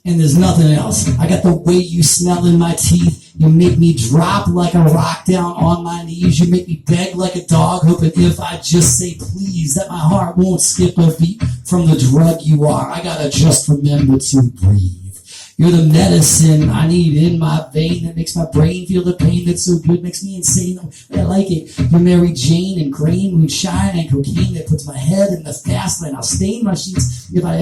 and there's nothing else. I got the way you smell in my teeth. You make me drop like a rock down on my knees. You make me beg like a dog, hoping if I just say please, that my heart won't skip a beat from the drug you are. I gotta just remember to breathe. You're the medicine I need in my vein that makes my brain feel the pain that's so good, makes me insane. I like it. You're Mary Jane and grain, moonshine and cocaine that puts my head in the fast lane. I'll stain my sheets if I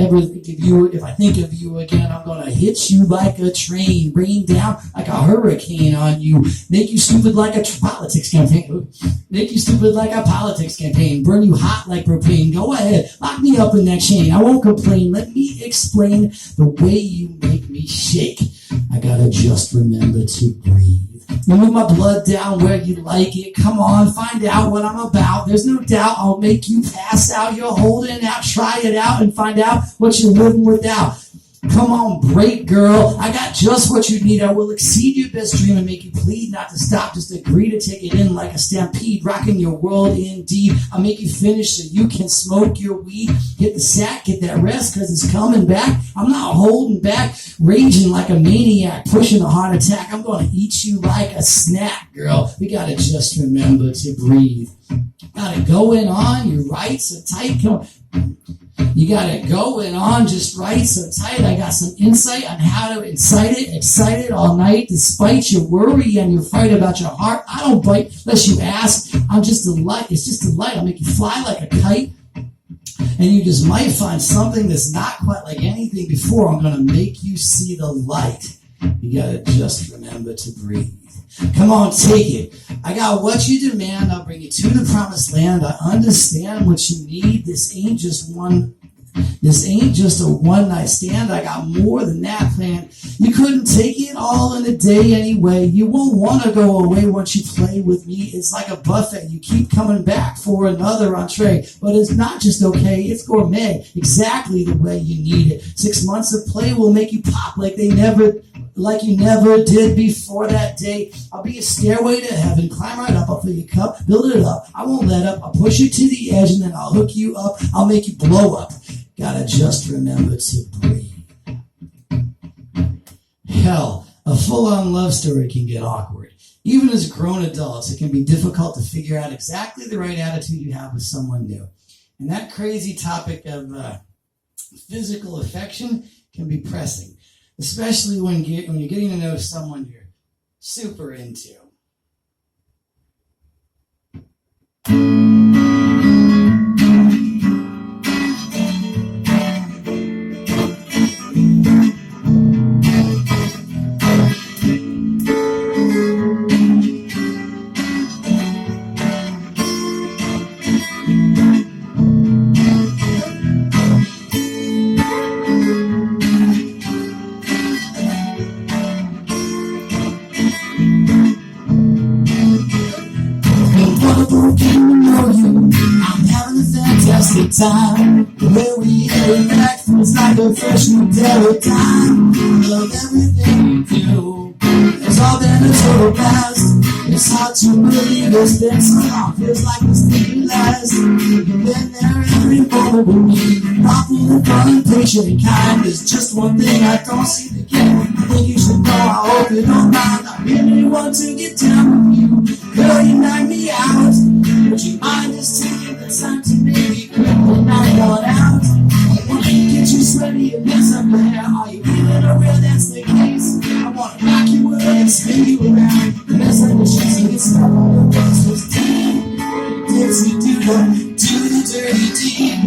think of you again. I'm gonna hit you like a train, rain down like a hurricane on you, make you stupid like a politics campaign. Make you stupid like a politics campaign. Burn you hot like propane. Go ahead, lock me up in that chain. I won't complain. Let me explain the way you make me shake. I gotta just remember to breathe. You move my blood down where you like it. Come on, find out what I'm about. There's no doubt I'll make you pass out. You're holding out. Try it out and find out what you're living without. Come on, break, girl. I got just what you need. I will exceed your best dream and make you plead not to stop. Just agree to take it in like a stampede, rocking your world indeed. I'll make you finish so you can smoke your weed. Hit the sack, get that rest, cause it's coming back. I'm not holding back, raging like a maniac, pushing a heart attack. I'm gonna eat you like a snack, girl. We gotta just remember to breathe. Got it going on, you're right, so tight. Come on. You got it going on just right, so tight. I got some insight on how to incite it, excited all night, despite your worry and your fright about your heart. I don't bite unless you ask. I'm just a light. It's just a light. I'll make you fly like a kite. And you just might find something that's not quite like anything before. I'm going to make you see the light. You got to just remember to breathe. Come on, take it. I got what you demand. I'll bring you to the promised land. I understand what you need. This ain't just a one-night stand. I got more than that planned. You couldn't take it all in a day anyway. You won't want to go away once you play with me. It's like a buffet. You keep coming back for another entree. But it's not just okay. It's gourmet. Exactly the way you need it. 6 months of play will make you pop like you never did before that day. I'll be a stairway to heaven. Climb right up. I'll fill your cup. Build it up. I won't let up. I'll push you to the edge and then I'll hook you up. I'll make you blow up. Gotta just remember to breathe. Hell, a full-on love story can get awkward. Even as grown adults, it can be difficult to figure out exactly the right attitude you have with someone new. And that crazy topic of physical affection can be pressing, especially when you're getting to know someone you're super into. Time. The way we interact feels like a fresh new paradigm. Love everything you do. It's all been a total blast. It's hard to believe it's been so long. Feels like it's thinking last. You've been there every moment with me. Often and fun, patient and kind. There's just one thing I don't see the game. I think you should know. I hope you don't mind. I really want to get down with you. Girl, you knock me out. Would you mind just taking the time to maybe quit the night on out? I want to get you sweaty and mess up your hair. Are you feeling or real? That's the case. I want to rock you up and spin you around. Mess up the sheets and get stuck on the bus. Was deep. Dixie do the dirty deed.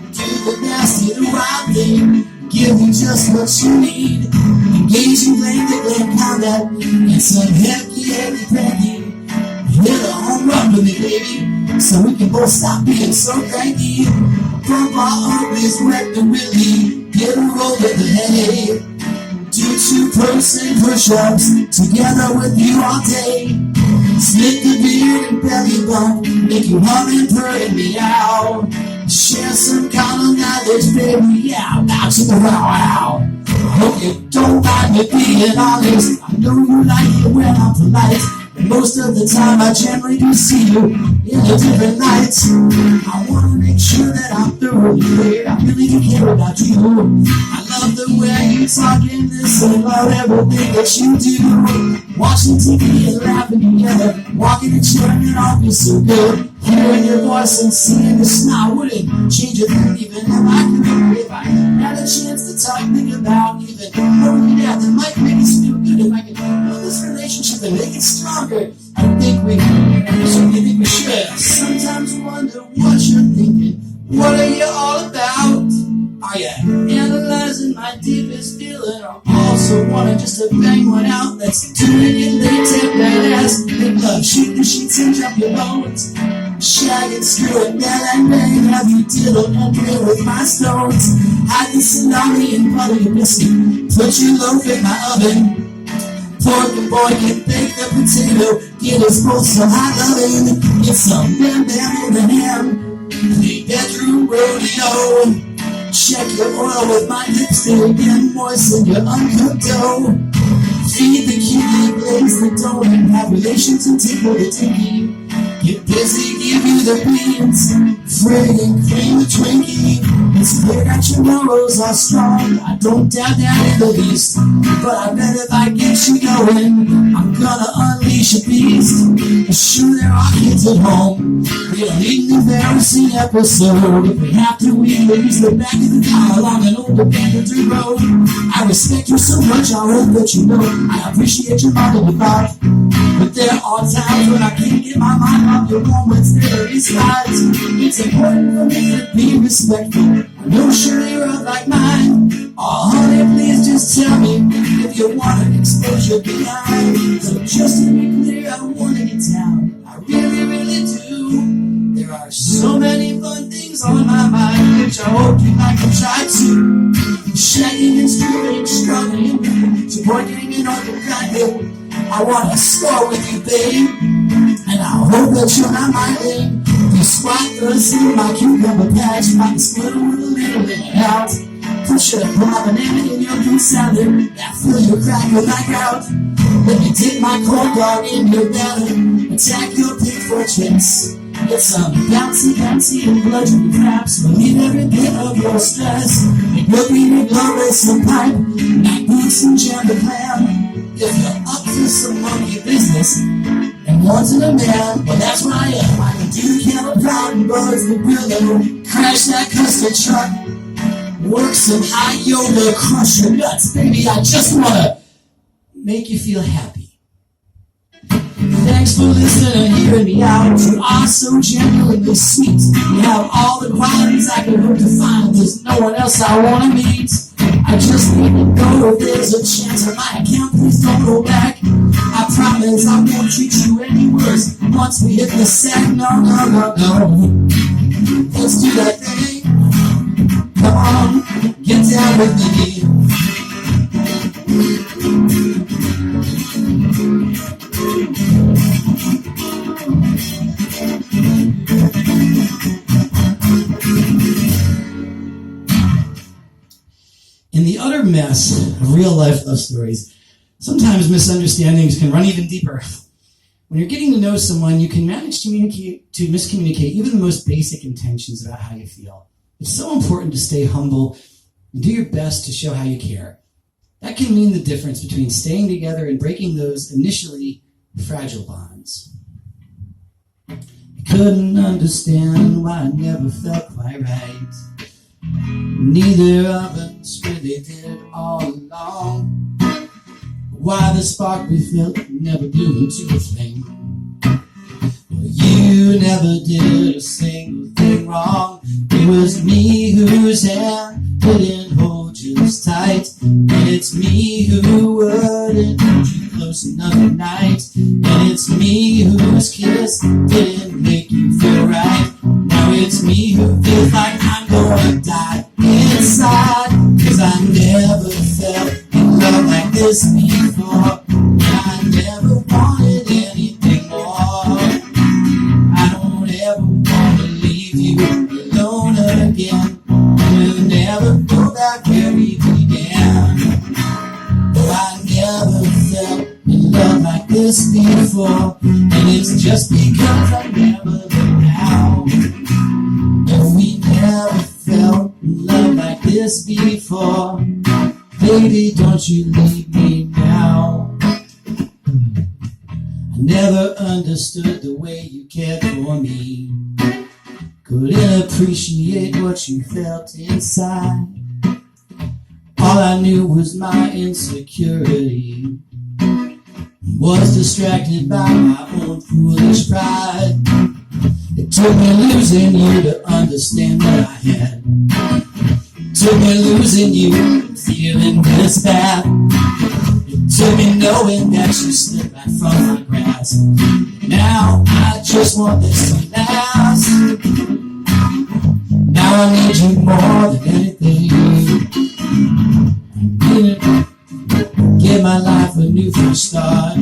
Do the nasty, the wild thing. Give you just what you need. Engage you, blame the blame combat. And some heavy cranky. Hit a home run with me, baby, so we can both stop being so cranky. Pump our uglies, wreck the willy, get a roll with the hay. Do 2-person push-ups together with you all day. Split the beard and belly bump, make you hum and purr and meow. Share some common knowledge, baby, yeah, bounce to the wow. I hope you don't mind me being honest. I know you like it when I'm polite. Most of the time I generally do see you in a different light. I want to make sure that I'm thoroughly clear. I really do care about you. I love the way you talk and listen about everything that you do. Watching TV and laughing together, walking and cheering, it all feels so good. Hearing your voice and seeing the smile wouldn't change a thing, even if I could. If I had a chance to talk, think about even knowing that that might make us feel good. If I could build this relationship and make it stronger, I think we should. Sometimes wonder what you're thinking. What are you all about? Are you analyzing my deepest feeling, or also wanting just to bang one out? Let's do it, get laid, tap that ass, make love, shoot the sheets and drop your bones. Shag and screw it, bell and bang, have you diddle and play with my stones. Hide the salami and butter your biscuit, put your loaf in my oven. Pork and boy can bake the potato, get us both so hot loving. Get some bam bam with an ham, the bedroom rodeo. Check your oil with my lipstick and moisten your uncooked dough. Feed the cutie, glaze the dough, and have relations and tickle the tinky. Get busy, give you the beans, frig and cream the Twinkie. It's clear that your morals are strong, I don't doubt that in the least. But I bet if I get you going, I'm gonna unleash a beast. Sure, there are kids at home, we'll lead an embarrassing episode. If we have to, we will use the back of the car along an old abandoned road. I respect you so much, I hope that you know I appreciate your mother with God. But there are times when I can't get my mind off your moments, there is lies. It's important for me to be respectful. I know sure you're up like mine. Oh honey, please just tell me if you want to expose your behind. So just to be clear, I want to get down, I really, really do. There are so many fun things on my mind, which I hope you like to try to. Shagging and screwing, struggling, supporting and on the grinding. I wanna score with you, babe, and I hope that you're not minding. You squat first in my cucumber patch, might split with a little bit out. Push it, put my banana in your goose salad, I fill your crack with my grout. Let me dip my corn dog in your batter, attack your pig for tricks. Get some bouncy, bouncy and bludgeon craps, relieve every bit of your stress. Make your beanie blow with some pipe, night boots and jam the clam. If you're up for some monkey business and wanting a man, well that's what I am. I can do the camel proud and buzz the Brillo, crash that custard truck, work some high yoga, crush your nuts. Baby, I just wanna make you feel happy. Thanks for listening and hearing me out. You are so genuinely sweet. You have all the qualities I could hope to find. There's no one else I wanna meet. I just need to know if there's a chance on my account. Please don't go back. I promise I won't treat you any worse once we hit the sack. No, no, no, no. Let's do that thing. Come on, get down with me. In the utter mess of real-life love stories, sometimes misunderstandings can run even deeper. When you're getting to know someone, you can manage to miscommunicate even the most basic intentions about how you feel. It's so important to stay humble and do your best to show how you care. That can mean the difference between staying together and breaking those initially fragile bonds. I couldn't understand why I never felt quite right. Neither of us really did all along. Why the spark we felt never blew into a flame. Well, you never did a single thing wrong. It was me whose hand didn't hold you as tight, and it's me who wouldn't hold you close enough at night, and it's me whose kiss didn't make you feel right. Now it's me who feels like I'm gonna die inside, 'cause I never felt in love like this before, and I never wanted anything more. I don't ever wanna leave you alone again. We'll never go back where we began. Oh, I never felt in love like this before, and it's just because I never looked now. And we never felt in love like this before. Baby, don't you leave me now. I never understood the way you cared for me. Couldn't appreciate what you felt inside. All I knew was my insecurity. Was distracted by my own foolish pride. It took me losing you to understand what I had. It took me losing you, feeling this bad. It took me knowing that you slipped back from my grasp. Now I just want this to last. Now I need you more than anything. I need to give my life a new fresh start.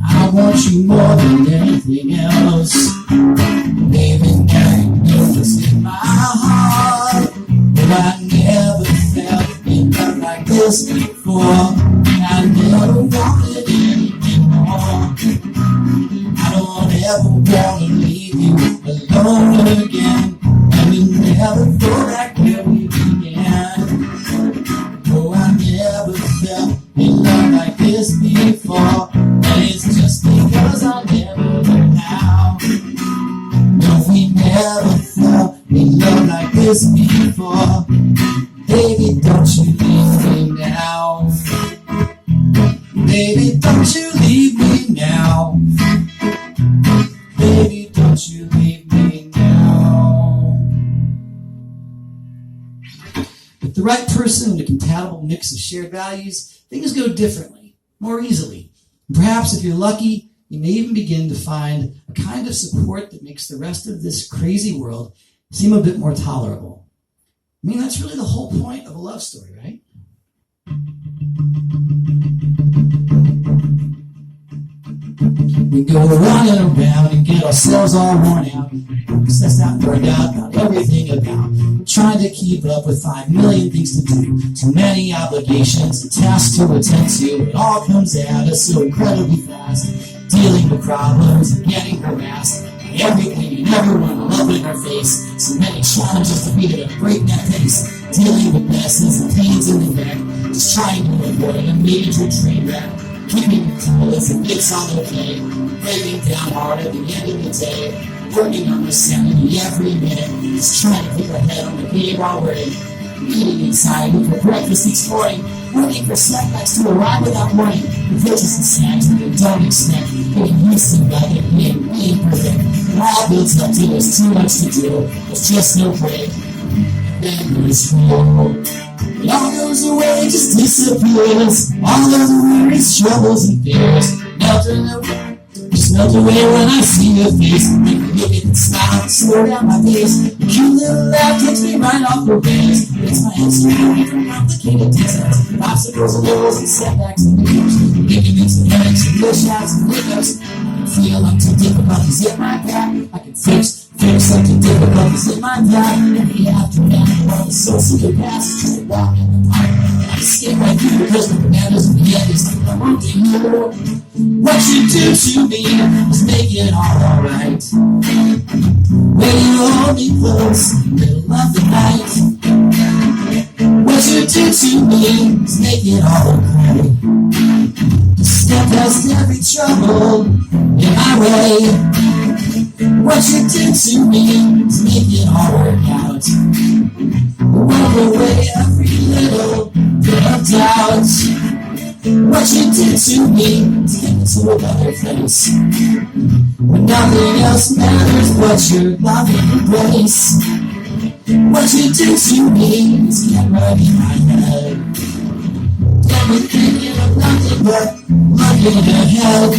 I want you more than anything else. Baby, now you know what's in my heart. But I never felt in love like this before. I never wanted anything more. I don't ever want to leave you alone again. And we never go back where we began. Oh, I never felt in love like this before. And it's just because I never knew how. No, we never felt in love like this before. Baby, don't you leave me now. Baby, don't you leave me now. Baby, don't you leave me now. With the right person and a compatible mix of shared values, things go differently, more easily. And perhaps if you're lucky, you may even begin to find a kind of support that makes the rest of this crazy world seem a bit more tolerable. I mean, that's really the whole point of a love story, right? We go running around and get ourselves all worn out, stressed out and burned out about everything about trying to keep up with 5 million things to do, too many obligations and tasks to attend to. It all comes at us so incredibly fast, dealing with problems and getting harassed by everything and everyone loving our face. So many challenges to beat at a breakneck pace, dealing with messes and pains in the neck, just trying to avoid a major train wreck. Keeping it cool as it gets on okay, breaking down hard at the end of the day, working on the sanity every minute, just trying to keep our head on the game already, eating anxiety for breakfast each morning, working for setbacks to arrive without warning, purchasing snacks that we don't expect, getting used to that and being perfect. It all builds up to there's too much to do, there's just no break. Then there's flow. It all goes away, just disappears. All those worries, troubles, and fears just melt away when I see your face. Make me look at and smile and slow down my pace. The cute little laugh takes me right off the rails. Makes my head straight away from complicated distance. Obstacles and levels and setbacks and hiccups. Making me some headaches and blow shots and hiccups. I can feel up to difficulties in my path. I can fix up to difficulties in my path. Every aftermath, all the social past. Trying to walk in the park. I skip right through the prison bananas and the end is like I want to hear. What you do to me is make it all alright. When you hold me close in the middle of the night. What you do to me is make it all okay. Just step past every trouble in my way. What you do to me is make it all work out. Wipe away every little bit of doubt. What you did to me is take me to a better place, where nothing else matters but your loving embrace. What you did to me is get right in my head. Got me thinking of nothing but looking ahead to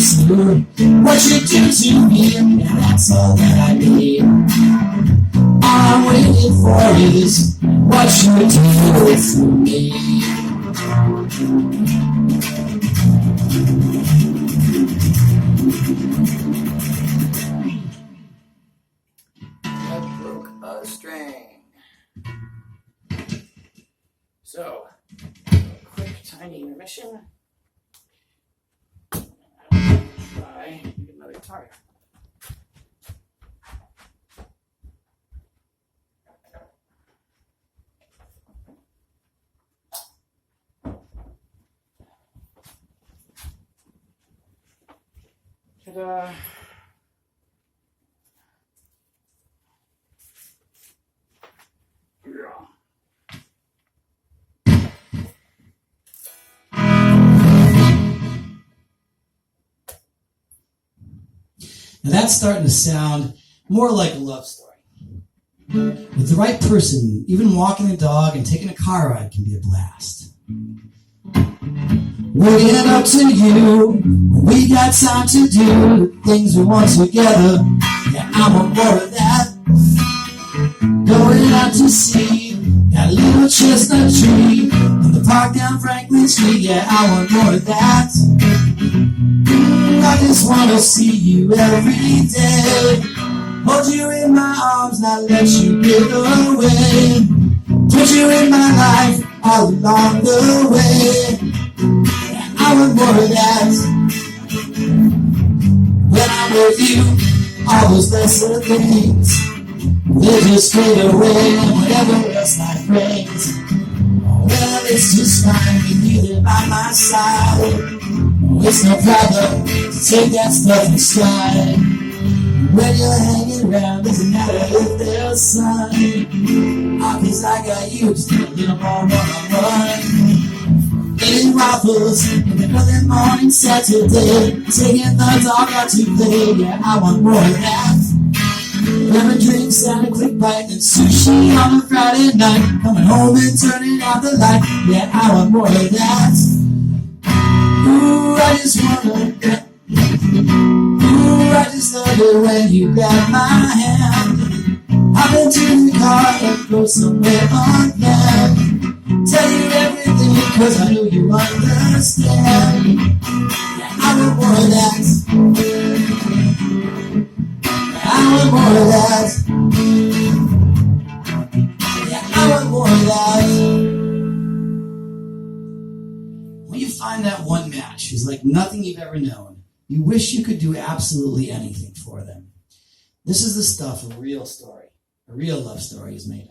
what you do to me, and that's all that I need. All I'm waiting for is what you do to me. I broke a string. So, a quick tiny intermission. Try another guitar. Ta-da. Now that's starting to sound more like a love story. With the right person, even walking a dog and taking a car ride can be a blast. Waking up to you, we got time to do the things we want together. Yeah, I want more of that. Going out to sea, that little chestnut tree in the park down Franklin Street. Yeah, I want more of that. I just want to see you every day. Hold you in my arms, not let you get away. Put you in my life all along the way. I want more of that. When I'm with you, all those lesser things, they just fade away. Whatever else life brings, well, it's just fine with you there by my side. It's no problem to take that stuff in stride. When you're hanging around, doesn't matter if there's sun. Cause I got you, just a little more one-on-one. Eating waffles in the early morning Saturday. Taking the dog out to play, yeah, I want more of that. Lemon drinks and a quick bite and sushi on a Friday night. Coming home and turning out the light, yeah, I want more of that. Ooh, I just wanna get. Ooh, I just love it when you grab my hand. Hop into the car and go somewhere unplanned. Tell you everything cause I know you understand. Yeah, I want more of that. I want more of that. Yeah, I want more of that. When you find that one match who's like nothing you've ever known, you wish you could do absolutely anything for them. This is the stuff a real story, a real love story is made of.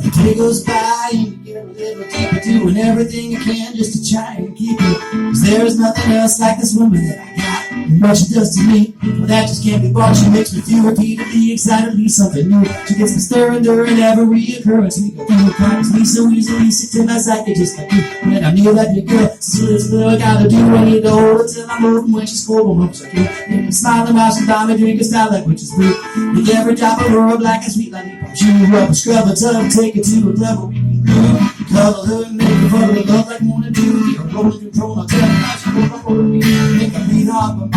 The day goes by and you get a little deeper, doing everything you can just to try and keep it. Cause there's nothing else like this woman that I got. And what she does to me, well, that just can't be bought. She makes me feel repeatedly, excitedly something new. She gets me stirring during every occurrence. We go through it, promise me so easily, sick to my psyche just like you. When I knew that your girl, so it's what I gotta do. I need to hold her till I'm over when she's cold, but moves like you. Make me smiling while she buy me drink a style like which is blue. Make every drop of her black and sweet like you. Chew her up and scrub her tub, take it to a level we can groove. Cuddle her and make her full of love like one and two. You're rolling control, I'll tell her how she roll up over me. Make her breathe hard, but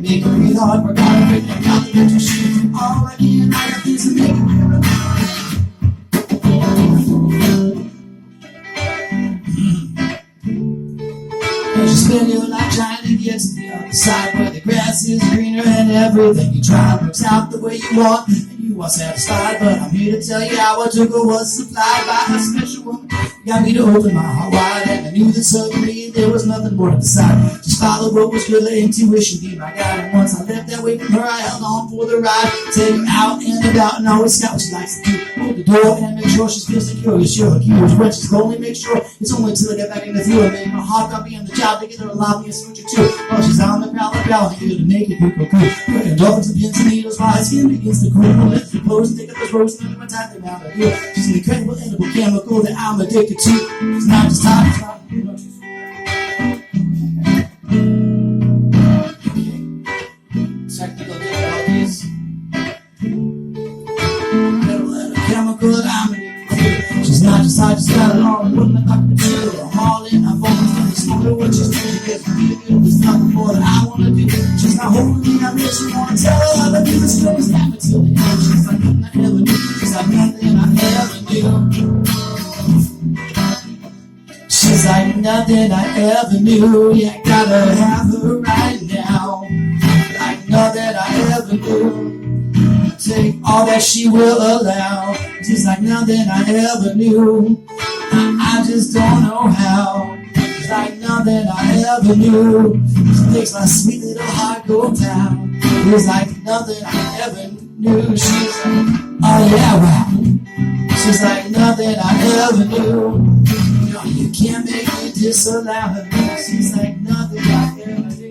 make her breathe hard, but gotta break that out and get your shit. All I can, I got this and make it real. As you spend your life trying to get to the other side where the grass is greener and everything you try works out the way you want. You are satisfied, but I'm here to tell you how I took her was supplied by a special woman. Got me to open my heart wide, and I knew that suddenly there was nothing more to decide. Just follow what was good, let intuition be my guide. And once I left that way from her, I held on for the ride. Take her out and about and always scout what she likes to do. Hold the door and make sure she feels secure. You're sure accused when she's lonely, make sure it's only till I get back in the field. Make my heart copy on the job to get her alive and switch her too. While she's on the prowl, here to make it cool. Working dolphins and pins and needles while her skin begins to cool. Lift the clothes and take up the rose and my time down the hill. She's an incredible edible chemical that I'm addicted to. It's not just time, it's not, you know, technical difficulties. Little chemical that I'm addicted to. She's not just hot, just got it all. Wouldn't have got the deal. I'm all in, I'm focused on the smoke. What she's doing, she gets me good. There's nothing more that I wanna do. She's not holding me, I miss her. Wanna tell her how to do this. Always happen till the end. She's like nothing I ever knew. She's like nothing I ever knew. She's like nothing I ever knew. Yeah, gotta have her right now. Like nothing I ever knew. Take all that she will allow. She's like nothing I ever knew. I just don't know how. She's like nothing I ever knew. She makes my sweet little heart go pound. She's like nothing I ever knew. She's like, oh yeah, wow. She's like nothing I ever knew. You know, you can't make me disallow her. She's like nothing I ever knew.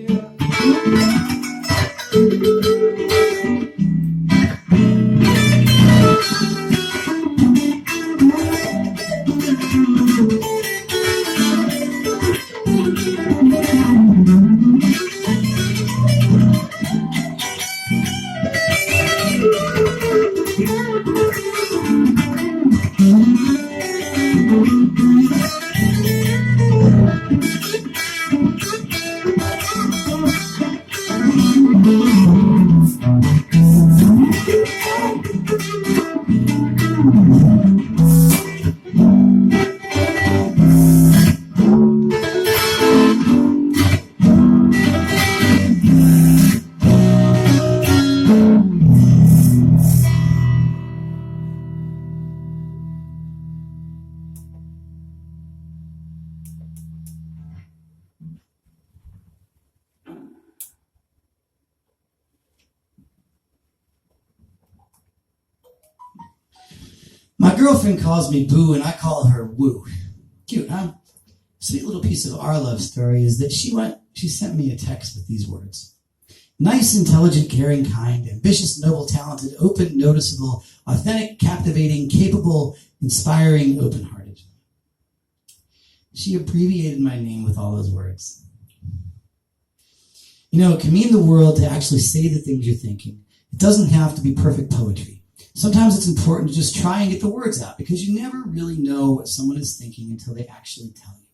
My girlfriend calls me Boo and I call her Woo. Cute, huh? Sweet little piece of our love story is that she sent me a text with these words. Nice, intelligent, caring, kind, ambitious, noble, talented, open, noticeable, authentic, captivating, capable, inspiring, open-hearted. She abbreviated my name with all those words. You know, it can mean the world to actually say the things you're thinking. It doesn't have to be perfect poetry. Sometimes it's important to just try and get the words out because you never really know what someone is thinking until they actually tell you.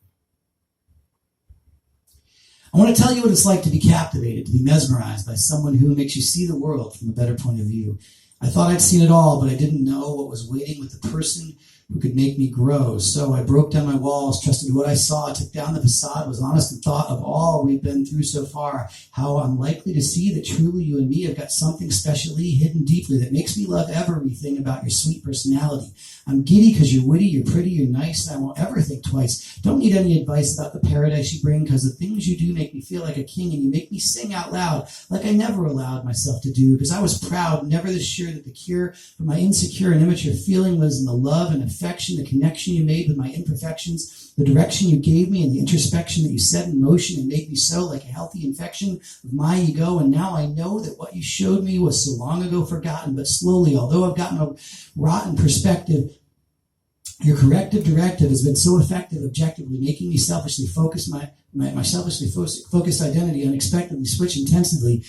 I want to tell you what it's like to be captivated, to be mesmerized by someone who makes you see the world from a better point of view. I thought I'd seen it all, but I didn't know what was waiting with the person who could make me grow. So I broke down my walls, trusted what I saw, took down the facade, was honest and thought of all we've been through so far, how I'm likely to see that truly you and me have got something specially hidden deeply that makes me love everything about your sweet personality. I'm giddy because you're witty, you're pretty, you're nice, and I won't ever think twice. Don't need any advice about the paradise you bring because the things you do make me feel like a king and you make me sing out loud like I never allowed myself to do because I was proud, never this sure that the cure for my insecure and immature feeling was in the love and affection, the connection you made with my imperfections, the direction you gave me and the introspection that you set in motion and made me so like a healthy infection of my ego. And now I know that what you showed me was so long ago forgotten, but slowly, although I've gotten a rotten perspective, your corrective directive has been so effective objectively, making me selfishly focus my selfishly focused identity unexpectedly switch intensely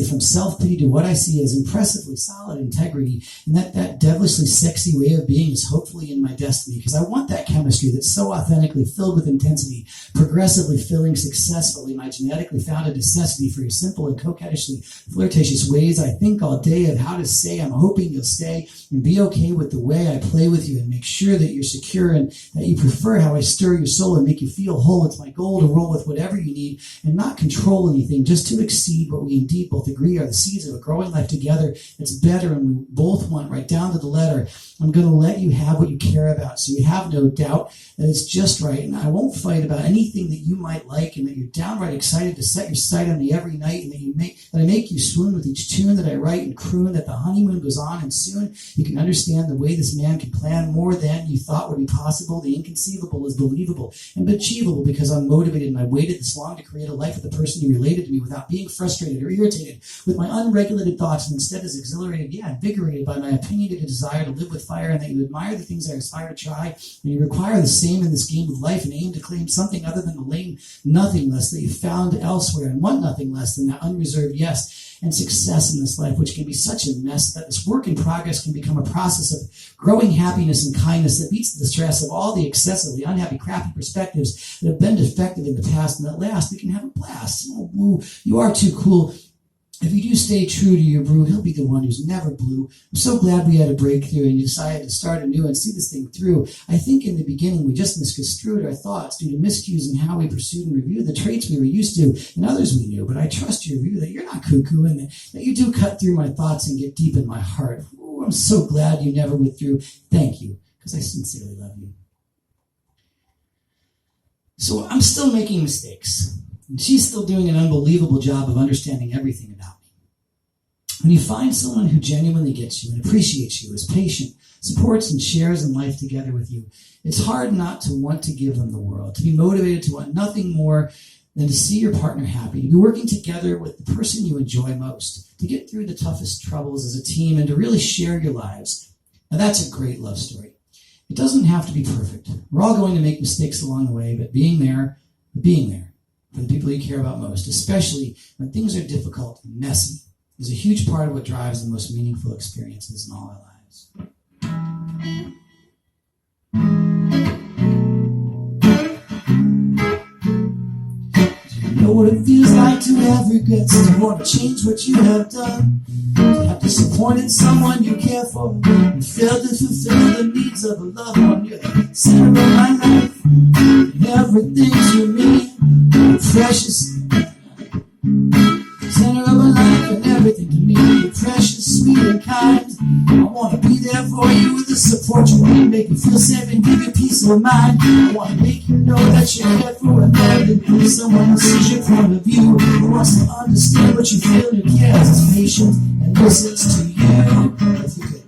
from self-pity to what I see as impressively solid integrity, and that devilishly sexy way of being is hopefully in my destiny, because I want that chemistry that's so authentically filled with intensity, progressively filling successfully my genetically founded necessity for your simple and coquettishly flirtatious ways. I think all day of how to say I'm hoping you'll stay and be okay with the way I play with you and make sure that you're secure and that you prefer how I stir your soul and make you feel whole. It's my goal to roll with whatever you need and not control anything, just to exceed what we indeed both agree are the seeds of a growing life together that's better and we both want right down to the letter. I'm going to let you have what you care about so you have no doubt that it's just right, and I won't fight about anything that you might like, and that you're downright excited to set your sight on me every night, and that I make you swoon with each tune that I write and croon, that the honeymoon goes on, and soon you can understand the way this man can plan more than you thought would be possible. The inconceivable is believable and achievable because I'm motivated, and I waited this long to create a life with the person who related to me without being frustrated or irritated with my unregulated thoughts, and instead is exhilarated, invigorated by my opinionated desire to live with fire, and that you admire the things I aspire to try, and you require the same in this game of life and aim to claim something other than the lame nothingness that you found elsewhere, and want nothing less than that unreserved yes and success in this life, which can be such a mess that this work in progress can become a process of growing happiness and kindness that beats the stress of all the excessively unhappy, crappy perspectives that have been defective in the past, and at last we can have a blast. Oh, Blue, you are too cool. If you do stay true to your brew, he'll be the one who's never blue. I'm so glad we had a breakthrough and you decided to start anew and see this thing through. I think in the beginning we just misconstrued our thoughts due to miscues in how we pursued and reviewed the traits we were used to and others we knew. But I trust your view that you're not cuckoo and that you do cut through my thoughts and get deep in my heart. Ooh, I'm so glad you never withdrew. Thank you, because I sincerely love you. So I'm still making mistakes, and she's still doing an unbelievable job of understanding everything about me. When you find someone who genuinely gets you and appreciates you, is patient, supports and shares in life together with you, it's hard not to want to give them the world, to be motivated to want nothing more than to see your partner happy, to be working together with the person you enjoy most, to get through the toughest troubles as a team, and to really share your lives. Now that's a great love story. It doesn't have to be perfect. We're all going to make mistakes along the way, but being there for the people you care about most, especially when things are difficult and messy, is a huge part of what drives the most meaningful experiences in all our lives. You know what it feels like to have regrets, to want to change what you have done, to have disappointed someone you care for, and fail to fulfill the needs of a loved one. You're the center of my life, and everything to me, you're precious. Center of my life and everything to me, you're precious, sweet and kind. I want to be there for you with the support you need, make you feel safe and give you peace of mind. I want to make you know that you're cared for and loved, and if someone who sees your point of view, who wants to understand what you feel and cares, is patient and listens to you.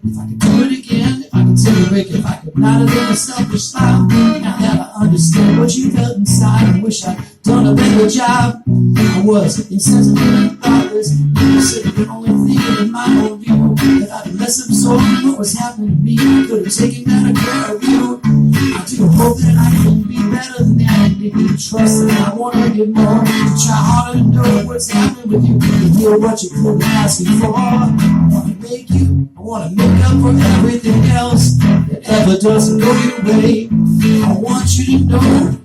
If I could do it again, if I could take a break, if I could not have been a selfish smile, now that I understand what you felt inside, I wish I'd done a better job. I was insensitive and thoughtless, the only thing in my own view. If I'd been less absorbed in what was happening to me, I could have taken better care of you. I do hope that I can be better than that, and maybe trust that I want to get more, to try harder to know what's happening with you, to hear what you're clearly asking for. I want to make you, I want to make up for everything else that ever doesn't go your way. I want you to know,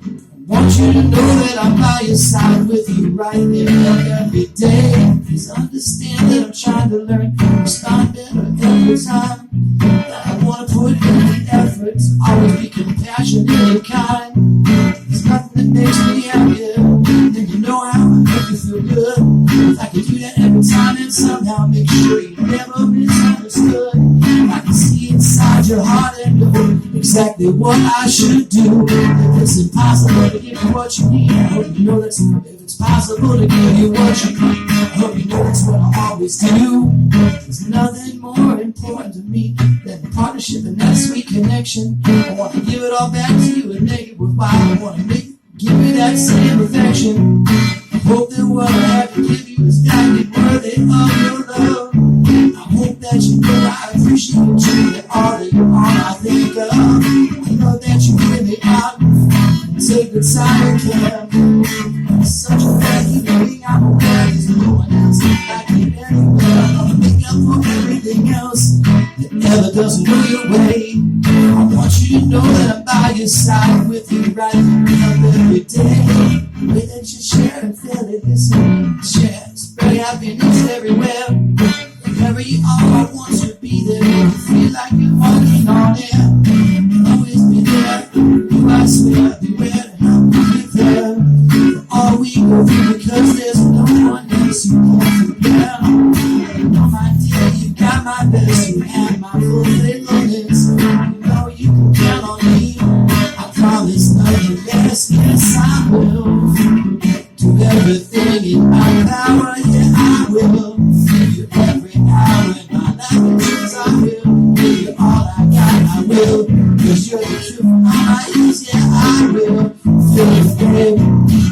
that I'm by your side with you right there every day. Please understand that I'm trying to learn to respond better every time. That I want to put in the effort to always be compassionate and kind. There's nothing that makes me happier than you know how I make you feel good. If I could do that every time and somehow make sure you never misunderstood. If I can see inside your heart and know exactly what I should do. If it's impossible to give you what you need, I hope you know that's if it's possible to give you what you need. I hope you know that's what I always do. There's nothing more important to me than the partnership and that sweet connection. I want to give it all back to you and make it worthwhile. I want to give you that same affection. I hope that what I have to give you is valued, worthy of your love. I hope that you know I appreciate you and all that you are. I think of, I know that you give me out and take the time and care. It's such a lucky thing, I'm aware there's no one else like you anywhere. I'm gonna make up for everything else that never doesn't go your way. I want you to know that I'm by your side with you right now every day. The way that you share and feel it, listen, share, spread happiness everywhere. Wherever you are, I want you to be there. You feel like you're walking on air. You'll always be there. You, I swear, I'll be where to help you get there. For all we go through, because there's no one else who can compare. Oh my dear, you got my best. You have my full faithfulness. You know you can count on me. I promise nothing less. Yes, I will do everything in my power. Yeah, I will. You every hour in my life, because I will. Give you all I got, I will. Cause you're the truth on my ears, yeah, I will. Feel it, baby,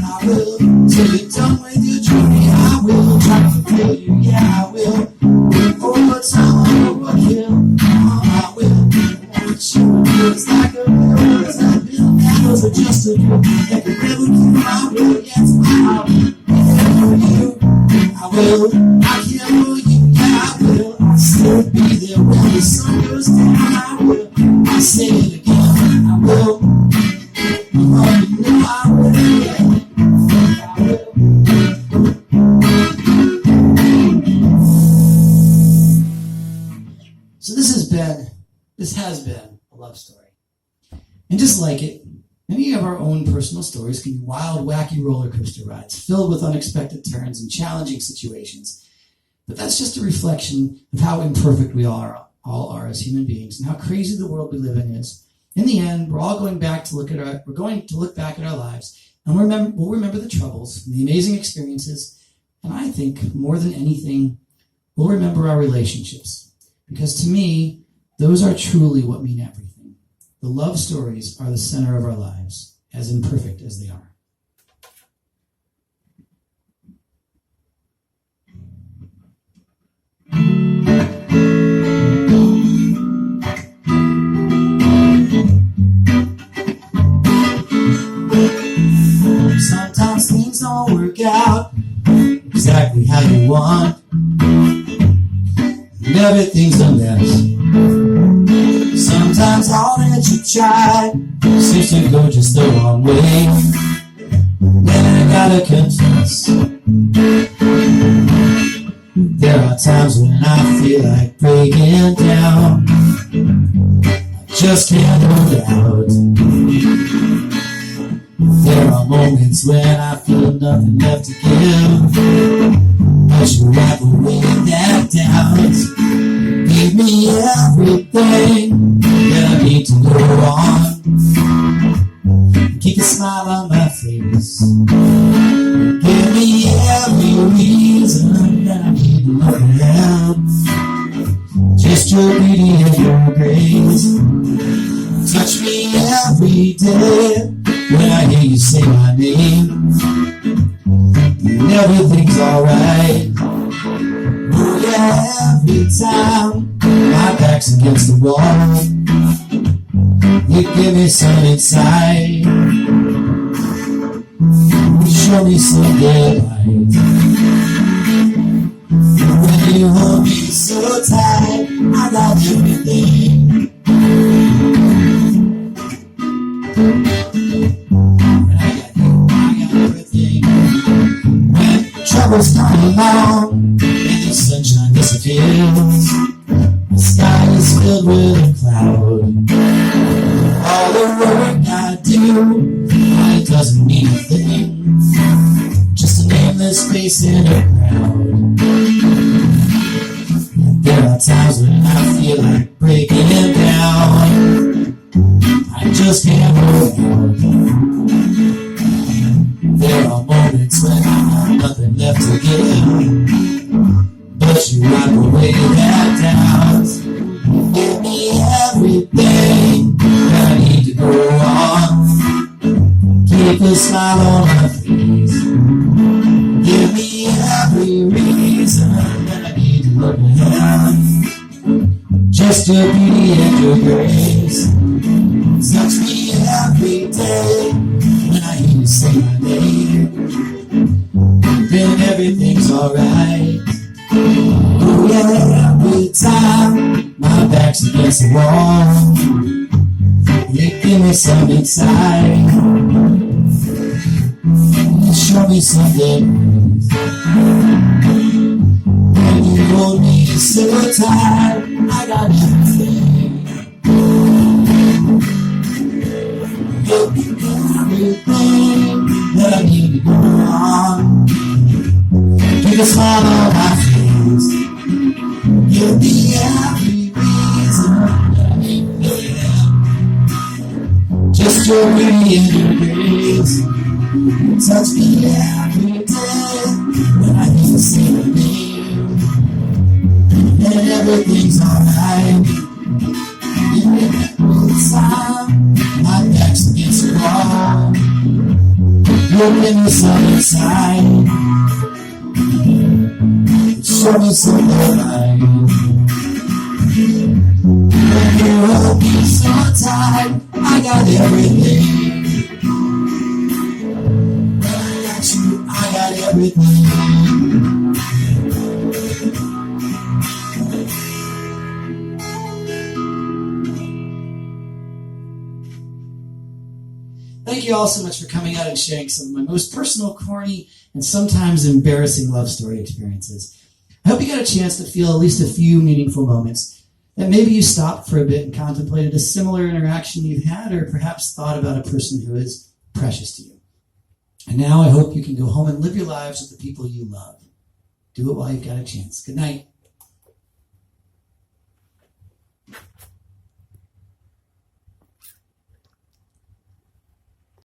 I will. Till you're done with your journey, I will. Try to fulfill you, yeah, I will. Overtime, I'm overkill, I will. Want you, it's like a pill, it's like a pill. Those are just a drill that can never keep my will, yes, I will. For you, I will. I care for you, yeah, I will. I'll still be there when the sun goes down, I will. I say it again, I will. You know I will, yeah, I will. So this has been a love story. And just like it, many of our own personal stories can be wild, wacky roller coaster rides filled with unexpected turns and challenging situations. But that's just a reflection of how imperfect we all are as human beings and how crazy the world we live in is. In the end, we're all going back to look back at our lives, and we'll remember the troubles and the amazing experiences, and I think more than anything, we'll remember our relationships. Because to me, those are truly what mean everything. The love stories are the center of our lives, as imperfect as they are. Sometimes things don't work out exactly how you want, and everything's a mess. Sometimes all that you try seems to go just the wrong way. And I gotta confess, there are times when I feel like breaking down. I just can't hold out. There are moments when I feel nothing left to give, but you wipe away that doubt. Give me everything that I need to go on. Keep a smile on my face. Give me every reason that I need to look ahead. Just your beauty and your grace. Touch me every day when I hear you say my name, and everything's alright. Oh yeah, every time my back's against the wall, you give me some insight. You show me some daylight. When you hold me so tight, I got everything. Troubles come along, and the sunshine disappears. The sky is filled with a cloud. All the work I do, it doesn't mean a thing. Just a nameless face in a crowd. There are times when I feel like breaking it down. I just can't hold out. There are moments when I have nothing left to give, but you wipe away that doubt. Give me everything that I need to go on. Keep a smile on my face. Give me every reason that I need to look ahead. Just your beauty and your grace. Touch me every day when I hear you say my name, then everything's alright. Oh yeah, every time my back's against the wall, you give me some insight. You show me something. When you hold me so tight, I got everything. Give me everything that I need to go on. Keep a smile on my face. Give me every reason that I need to live. Just your beauty and your grace. Touch me every day when I hear you say my name, and everything's alright. Every time my back's against the wall, you give me some insight. Show me some light. When you hold me so tight, I got everything. When I got you, I got everything. Thank you all so much for coming out and sharing some of my most personal, corny, and sometimes embarrassing love story experiences. I hope you got a chance to feel at least a few meaningful moments, that maybe you stopped for a bit and contemplated a similar interaction you've had, or perhaps thought about a person who is precious to you. And now I hope you can go home and live your lives with the people you love. Do it while you've got a chance. Good night.